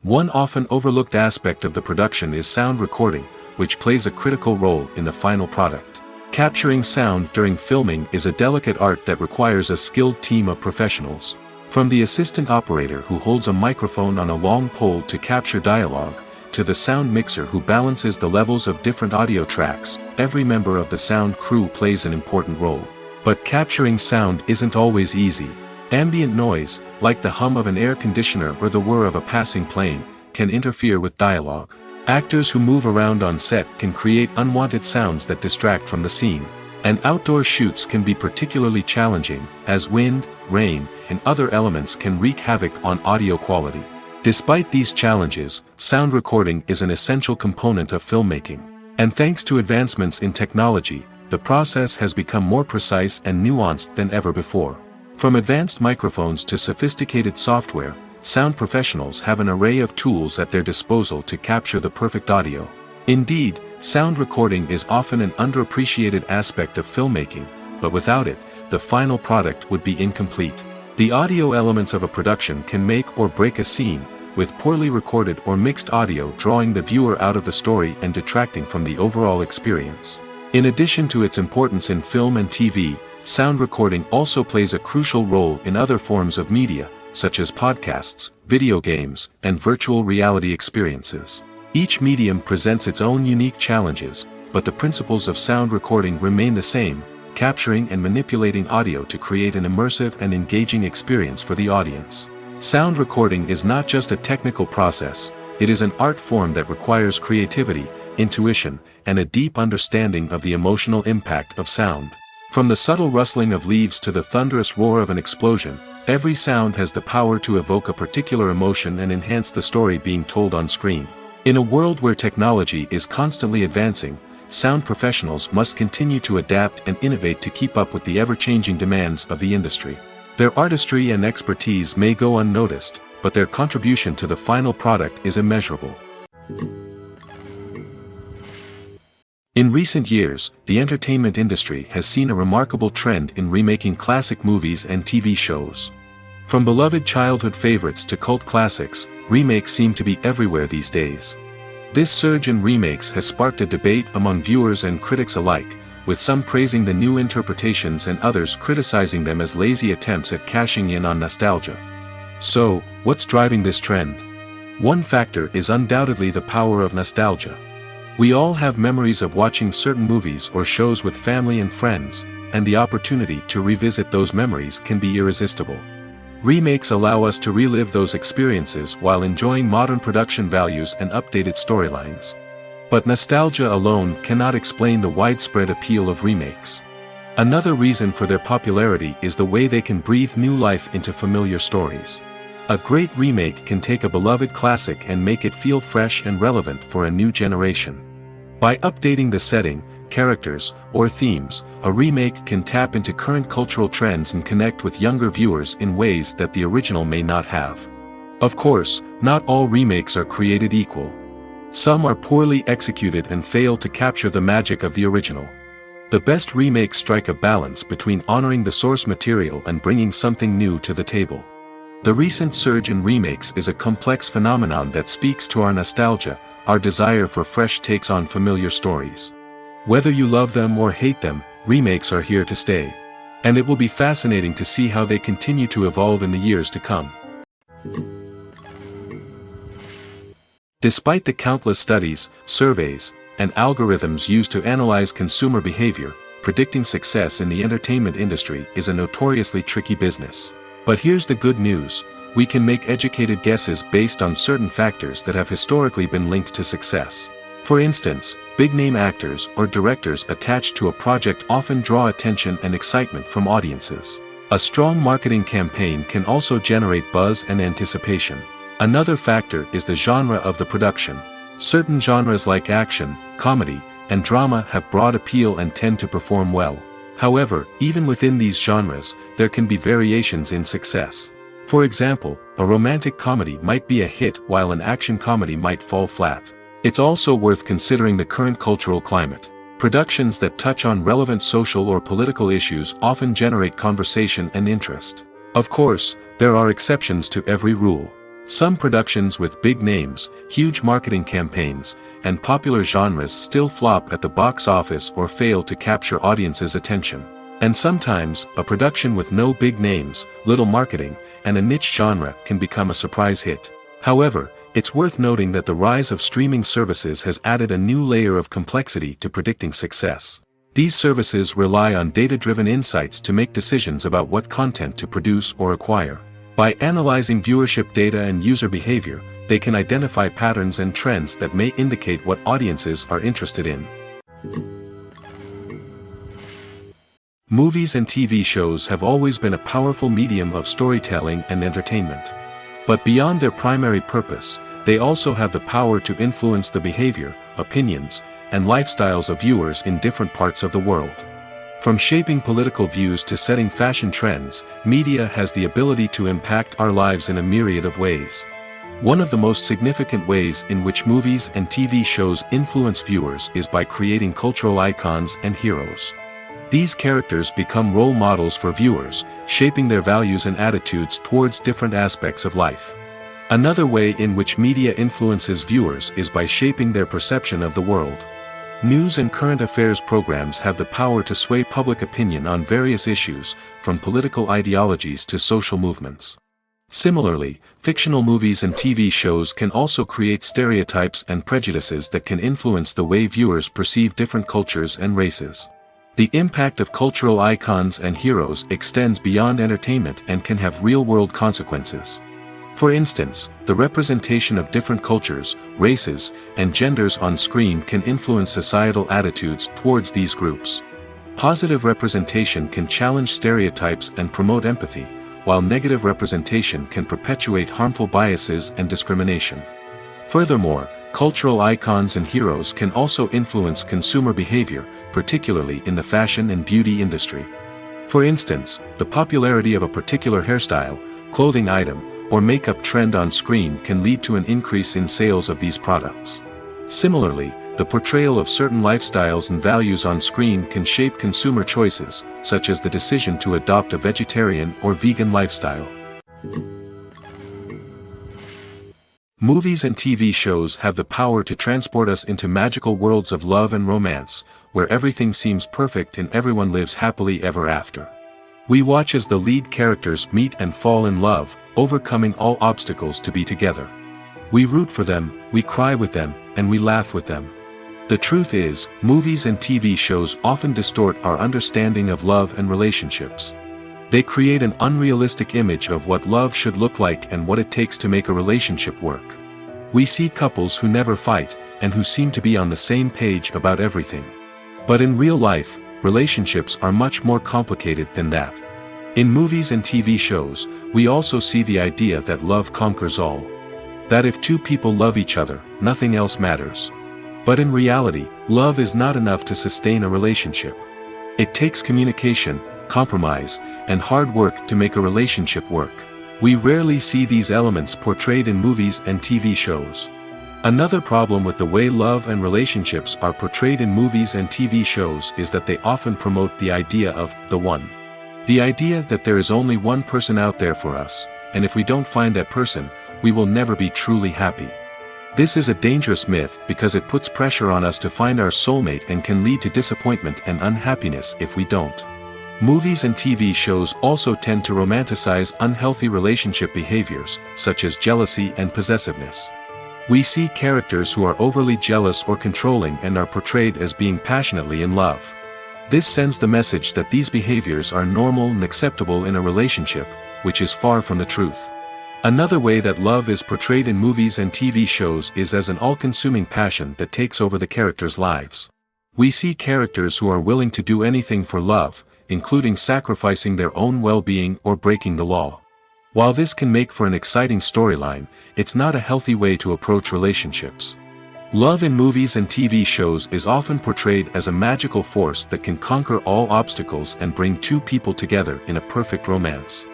One often overlooked aspect of the production is sound recording, which plays a critical role in the final product. Capturing sound during filming is a delicate art that requires a skilled team of professionals. From the assistant operator who holds a microphone on a long pole to capture dialogue, to the sound mixer who balances the levels of different audio tracks, every member of the sound crew plays an important role. But capturing sound isn't always easy. Ambient noise, like the hum of an air conditioner or the whir of a passing plane, can interfere with dialogue. Actors who move around on set can create unwanted sounds that distract from the scene. And outdoor shoots can be particularly challenging, as wind, rain, and other elements can wreak havoc on audio quality. Despite these challenges, sound recording is an essential component of filmmaking. And thanks to advancements in technology, the process has become more precise and nuanced than ever before. From advanced microphones to sophisticated software, sound professionals have an array of tools at their disposal to capture the perfect audio. Indeed, sound recording is often an underappreciated aspect of filmmaking, but without it, the final product would be incomplete. The audio elements of a production can make or break a scene, with poorly recorded or mixed audio drawing the viewer out of the story and detracting from the overall experience. In addition to its importance in film and TV, sound recording also plays a crucial role in other forms of media, such as podcasts, video games, and virtual reality experiences. Each medium presents its own unique challenges, but the principles of sound recording remain the same, capturing and manipulating audio to create an immersive and engaging experience for the audience. Sound recording is not just a technical process, it is an art form that requires creativity, intuition, and a deep understanding of the emotional impact of sound. From the subtle rustling of leaves to the thunderous roar of an explosion, every sound has the power to evoke a particular emotion and enhance the story being told on screen. In a world where technology is constantly advancing, sound professionals must continue to adapt and innovate to keep up with the ever-changing demands of the industry. Their artistry and expertise may go unnoticed, but their contribution to the final product is immeasurable. In recent years, the entertainment industry has seen a remarkable trend in remaking classic movies and TV shows. From beloved childhood favorites to cult classics, remakes seem to be everywhere these days. This surge in remakes has sparked a debate among viewers and critics alike, with some praising the new interpretations and others criticizing them as lazy attempts at cashing in on nostalgia. So, what's driving this trend? One factor is undoubtedly the power of nostalgia. We all have memories of watching certain movies or shows with family and friends, and the opportunity to revisit those memories can be irresistible. Remakes allow us to relive those experiences while enjoying modern production values and updated storylines. But nostalgia alone cannot explain the widespread appeal of remakes. Another reason for their popularity is the way they can breathe new life into familiar stories. A great remake can take a beloved classic and make it feel fresh and relevant for a new generation. By updating the setting, characters, or themes, a remake can tap into current cultural trends and connect with younger viewers in ways that the original may not have. Of course, not all remakes are created equal. Some are poorly executed and fail to capture the magic of the original. The best remakes strike a balance between honoring the source material and bringing something new to the table. The recent surge in remakes is a complex phenomenon that speaks to our nostalgia, our desire for fresh takes on familiar stories. Whether you love them or hate them, remakes are here to stay. And it will be fascinating to see how they continue to evolve in the years to come. Despite the countless studies, surveys, and algorithms used to analyze consumer behavior, predicting success in the entertainment industry is a notoriously tricky business. But here's the good news: we can make educated guesses based on certain factors that have historically been linked to success. For instance, big-name actors or directors attached to a project often draw attention and excitement from audiences. A strong marketing campaign can also generate buzz and anticipation. Another factor is the genre of the production. Certain genres like action, comedy, and drama have broad appeal and tend to perform well. However, even within these genres, there can be variations in success. For example, a romantic comedy might be a hit while an action comedy might fall flat. It's also worth considering the current cultural climate. Productions that touch on relevant social or political issues often generate conversation and interest. Of course, there are exceptions to every rule. Some productions with big names, huge marketing campaigns, and popular genres still flop at the box office or fail to capture audiences' attention. And sometimes, a production with no big names, little marketing, and a niche genre can become a surprise hit. However, it's worth noting that the rise of streaming services has added a new layer of complexity to predicting success. These services rely on data-driven insights to make decisions about what content to produce or acquire. By analyzing viewership data and user behavior, they can identify patterns and trends that may indicate what audiences are interested in. Movies and TV shows have always been a powerful medium of storytelling and entertainment. But beyond their primary purpose, they also have the power to influence the behavior, opinions, and lifestyles of viewers in different parts of the world. From shaping political views to setting fashion trends, media has the ability to impact our lives in a myriad of ways. One of the most significant ways in which movies and TV shows influence viewers is by creating cultural icons and heroes. These characters become role models for viewers, shaping their values and attitudes towards different aspects of life. Another way in which media influences viewers is by shaping their perception of the world. News and current affairs programs have the power to sway public opinion on various issues, from political ideologies to social movements. Similarly, fictional movies and TV shows can also create stereotypes and prejudices that can influence the way viewers perceive different cultures and races. The impact of cultural icons and heroes extends beyond entertainment and can have real-world consequences. For instance, the representation of different cultures, races, and genders on screen can influence societal attitudes towards these groups. Positive representation can challenge stereotypes and promote empathy, while negative representation can perpetuate harmful biases and discrimination. Furthermore, cultural icons and heroes can also influence consumer behavior, particularly in the fashion and beauty industry. For instance, the popularity of a particular hairstyle, clothing item, or makeup trend on screen can lead to an increase in sales of these products. Similarly, the portrayal of certain lifestyles and values on screen can shape consumer choices, such as the decision to adopt a vegetarian or vegan lifestyle. Movies and TV shows have the power to transport us into magical worlds of love and romance, where everything seems perfect and everyone lives happily ever after. We watch as the lead characters meet and fall in love, overcoming all obstacles to be together. We root for them, we cry with them, and we laugh with them. The truth is, movies and TV shows often distort our understanding of love and relationships. They create an unrealistic image of what love should look like and what it takes to make a relationship work. We see couples who never fight, and who seem to be on the same page about everything. But in real life, relationships are much more complicated than that. In movies and TV shows, we also see the idea that love conquers all. That if two people love each other, nothing else matters. But in reality, love is not enough to sustain a relationship. It takes communication, compromise, and hard work to make a relationship work. We rarely see these elements portrayed in movies and TV shows. Another problem with the way love and relationships are portrayed in movies and TV shows is that they often promote the idea of the one. The idea that there is only one person out there for us, and if we don't find that person, we will never be truly happy. This is a dangerous myth because it puts pressure on us to find our soulmate and can lead to disappointment and unhappiness if we don't. Movies and TV shows also tend to romanticize unhealthy relationship behaviors, such as jealousy and possessiveness. We see characters who are overly jealous or controlling and are portrayed as being passionately in love. This sends the message that these behaviors are normal and acceptable in a relationship, which is far from the truth. Another way that love is portrayed in movies and TV shows is as an all-consuming passion that takes over the characters' lives. We see characters who are willing to do anything for love, including sacrificing their own well-being or breaking the law. While this can make for an exciting storyline, it's not a healthy way to approach relationships. Love in movies and TV shows is often portrayed as a magical force that can conquer all obstacles and bring two people together in a perfect romance.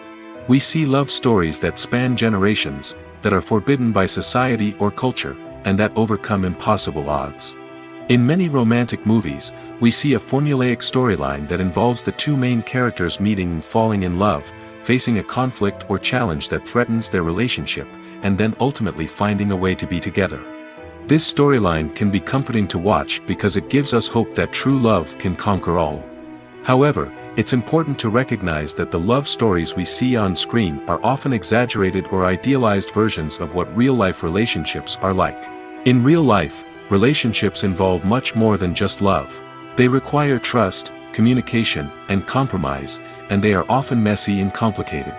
We see love stories that span generations, that are forbidden by society or culture, and that overcome impossible odds. In many romantic movies, we see a formulaic storyline that involves the two main characters meeting and falling in love, facing a conflict or challenge that threatens their relationship, and then ultimately finding a way to be together. This storyline can be comforting to watch because it gives us hope that true love can conquer all. However, it's important to recognize that the love stories we see on screen are often exaggerated or idealized versions of what real-life relationships are like. In real life, relationships involve much more than just love. They require trust, communication, and compromise, and they are often messy and complicated.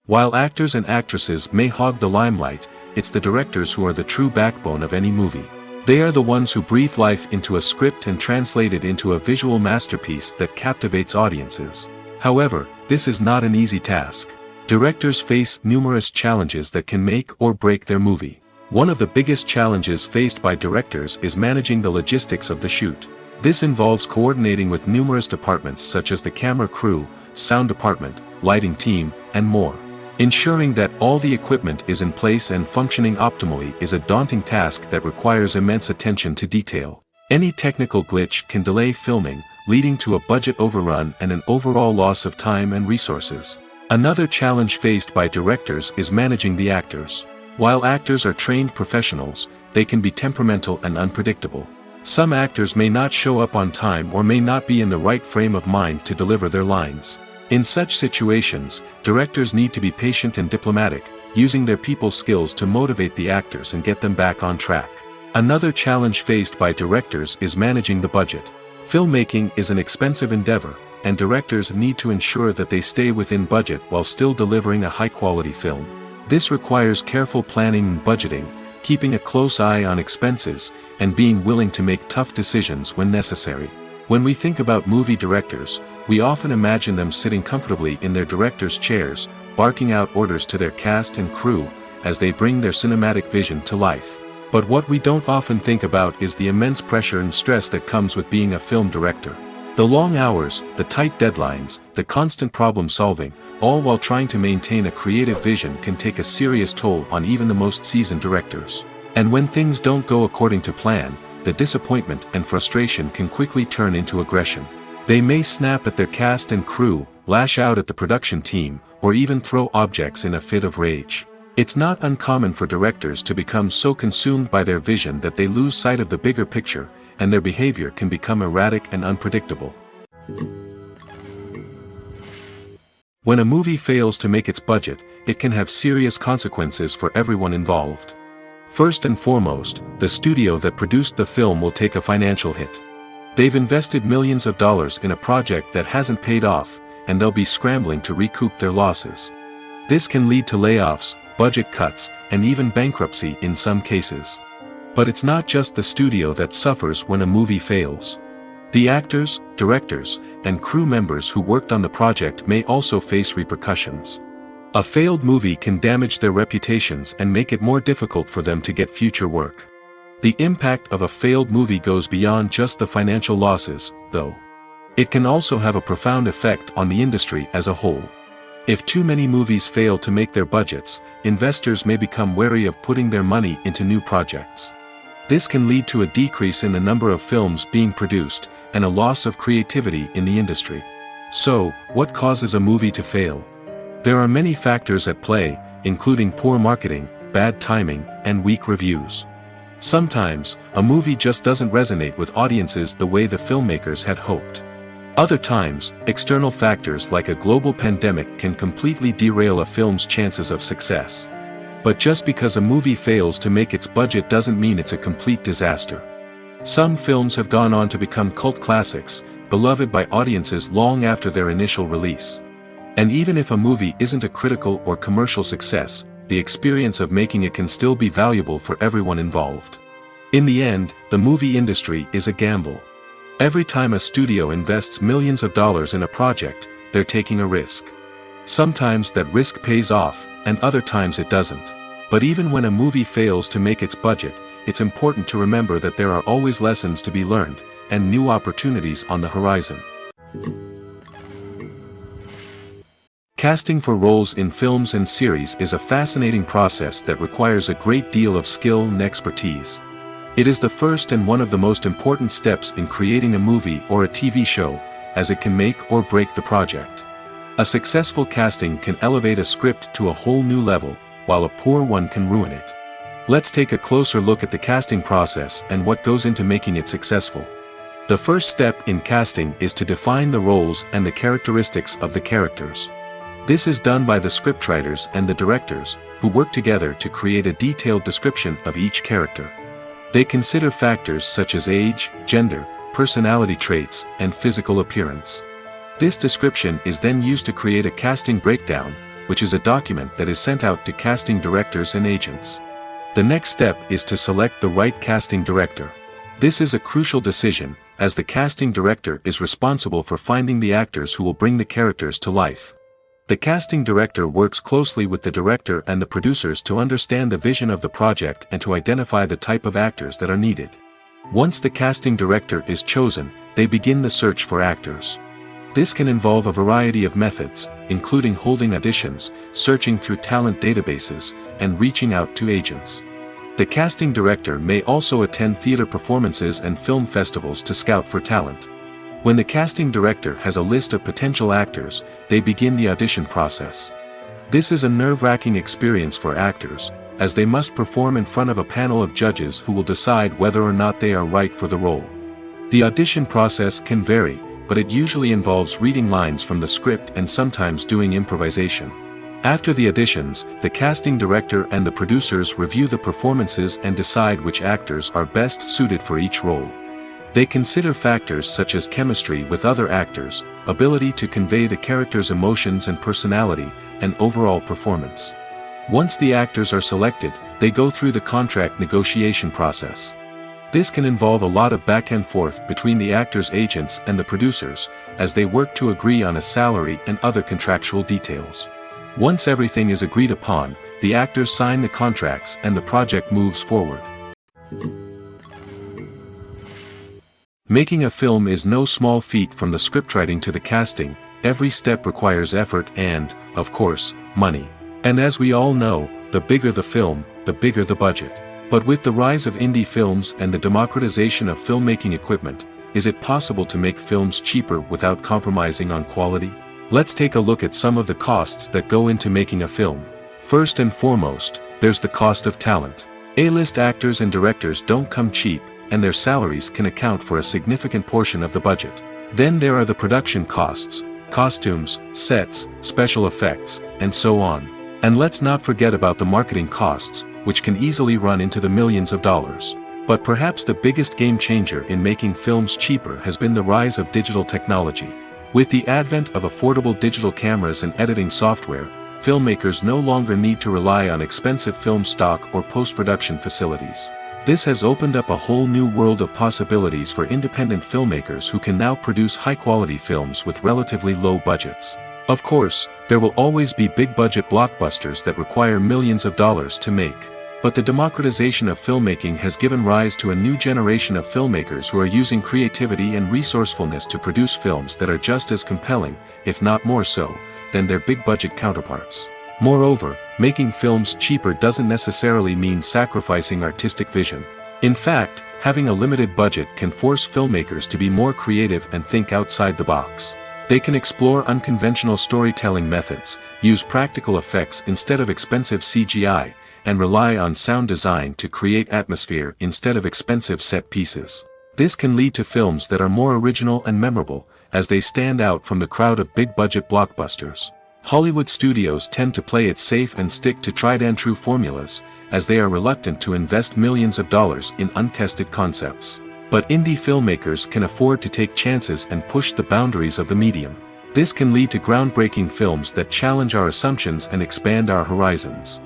While actors and actresses may hog the limelight, it's the directors who are the true backbone of any movie. They are the ones who breathe life into a script and translate it into a visual masterpiece that captivates audiences. However, this is not an easy task. Directors face numerous challenges that can make or break their movie. One of the biggest challenges faced by directors is managing the logistics of the shoot. This involves coordinating with numerous departments such as the camera crew, sound department, lighting team, and more. Ensuring that all the equipment is in place and functioning optimally is a daunting task that requires immense attention to detail. Any technical glitch can delay filming, leading to a budget overrun and an overall loss of time and resources. Another challenge faced by directors is managing the actors. While actors are trained professionals, they can be temperamental and unpredictable. Some actors may not show up on time or may not be in the right frame of mind to deliver their lines. In such situations, directors need to be patient and diplomatic, using their people skills to motivate the actors and get them back on track. Another challenge faced by directors is managing the budget. Filmmaking is an expensive endeavor, and directors need to ensure that they stay within budget while still delivering a high-quality film. This requires careful planning and budgeting, keeping a close eye on expenses, and being willing to make tough decisions when necessary. When we think about movie directors, we often imagine them sitting comfortably in their director's chairs, barking out orders to their cast and crew, as they bring their cinematic vision to life. But what we don't often think about is the immense pressure and stress that comes with being a film director. The long hours, the tight deadlines, the constant problem solving, all while trying to maintain a creative vision can take a serious toll on even the most seasoned directors. And when things don't go according to plan, the disappointment and frustration can quickly turn into aggression. They may snap at their cast and crew, lash out at the production team, or even throw objects in a fit of rage. It's not uncommon for directors to become so consumed by their vision that they lose sight of the bigger picture, and their behavior can become erratic and unpredictable. When a movie fails to make its budget, it can have serious consequences for everyone involved. First and foremost, the studio that produced the film will take a financial hit. They've invested millions of dollars in a project that hasn't paid off, and they'll be scrambling to recoup their losses. This can lead to layoffs, budget cuts, and even bankruptcy in some cases. But it's not just the studio that suffers when a movie fails. The actors, directors, and crew members who worked on the project may also face repercussions. A failed movie can damage their reputations and make it more difficult for them to get future work. The impact of a failed movie goes beyond just the financial losses, though. It can also have a profound effect on the industry as a whole. If too many movies fail to make their budgets, investors may become wary of putting their money into new projects. This can lead to a decrease in the number of films being produced, and a loss of creativity in the industry. So, what causes a movie to fail? There are many factors at play, including poor marketing, bad timing, and weak reviews. Sometimes, a movie just doesn't resonate with audiences the way the filmmakers had hoped. Other times, external factors like a global pandemic can completely derail a film's chances of success. But just because a movie fails to make its budget doesn't mean it's a complete disaster. Some films have gone on to become cult classics, beloved by audiences long after their initial release. And even if a movie isn't a critical or commercial success, the experience of making it can still be valuable for everyone involved. In the end, the movie industry is a gamble. Every time a studio invests millions of dollars in a project, they're taking a risk. Sometimes that risk pays off, and other times it doesn't. But even when a movie fails to make its budget, it's important to remember that there are always lessons to be learned, and new opportunities on the horizon. Casting for roles in films and series is a fascinating process that requires a great deal of skill and expertise. It is the first and one of the most important steps in creating a movie or a TV show, as it can make or break the project. A successful casting can elevate a script to a whole new level, while a poor one can ruin it. Let's take a closer look at the casting process and what goes into making it successful. The first step in casting is to define the roles and the characteristics of the characters. This is done by the scriptwriters and the directors, who work together to create a detailed description of each character. They consider factors such as age, gender, personality traits, and physical appearance. This description is then used to create a casting breakdown, which is a document that is sent out to casting directors and agents. The next step is to select the right casting director. This is a crucial decision, as the casting director is responsible for finding the actors who will bring the characters to life. The casting director works closely with the director and the producers to understand the vision of the project and to identify the type of actors that are needed. Once the casting director is chosen, they begin the search for actors. This can involve a variety of methods, including holding auditions, searching through talent databases, and reaching out to agents. The casting director may also attend theater performances and film festivals to scout for talent. When the casting director has a list of potential actors, they begin the audition process. This is a nerve-wracking experience for actors, as they must perform in front of a panel of judges who will decide whether or not they are right for the role. The audition process can vary, but it usually involves reading lines from the script and sometimes doing improvisation. After the auditions, the casting director and the producers review the performances and decide which actors are best suited for each role. They consider factors such as chemistry with other actors, ability to convey the character's emotions and personality, and overall performance. Once the actors are selected, they go through the contract negotiation process. This can involve a lot of back and forth between the actors' agents and the producers, as they work to agree on a salary and other contractual details. Once everything is agreed upon, the actors sign the contracts and the project moves forward. Making a film is no small feat. From the scriptwriting to the casting, every step requires effort and, of course, money. And as we all know, the bigger the film, the bigger the budget. But with the rise of indie films and the democratization of filmmaking equipment, is it possible to make films cheaper without compromising on quality? Let's take a look at some of the costs that go into making a film. First and foremost, there's the cost of talent. A-list actors and directors don't come cheap, and their salaries can account for a significant portion of the budget. Then there are the production costs, costumes, sets, special effects, and so on. And let's not forget about the marketing costs, which can easily run into the millions of dollars. But perhaps the biggest game changer in making films cheaper has been the rise of digital technology. With the advent of affordable digital cameras and editing software, filmmakers no longer need to rely on expensive film stock or post-production facilities. This has opened up a whole new world of possibilities for independent filmmakers who can now produce high-quality films with relatively low budgets. Of course, there will always be big-budget blockbusters that require millions of dollars to make. But the democratization of filmmaking has given rise to a new generation of filmmakers who are using creativity and resourcefulness to produce films that are just as compelling, if not more so, than their big-budget counterparts. Moreover, making films cheaper doesn't necessarily mean sacrificing artistic vision. In fact, having a limited budget can force filmmakers to be more creative and think outside the box. They can explore unconventional storytelling methods, use practical effects instead of expensive CGI, and rely on sound design to create atmosphere instead of expensive set pieces. This can lead to films that are more original and memorable, as they stand out from the crowd of big-budget blockbusters. Hollywood studios tend to play it safe and stick to tried-and-true formulas, as they are reluctant to invest millions of dollars in untested concepts. But indie filmmakers can afford to take chances and push the boundaries of the medium. This can lead to groundbreaking films that challenge our assumptions and expand our horizons.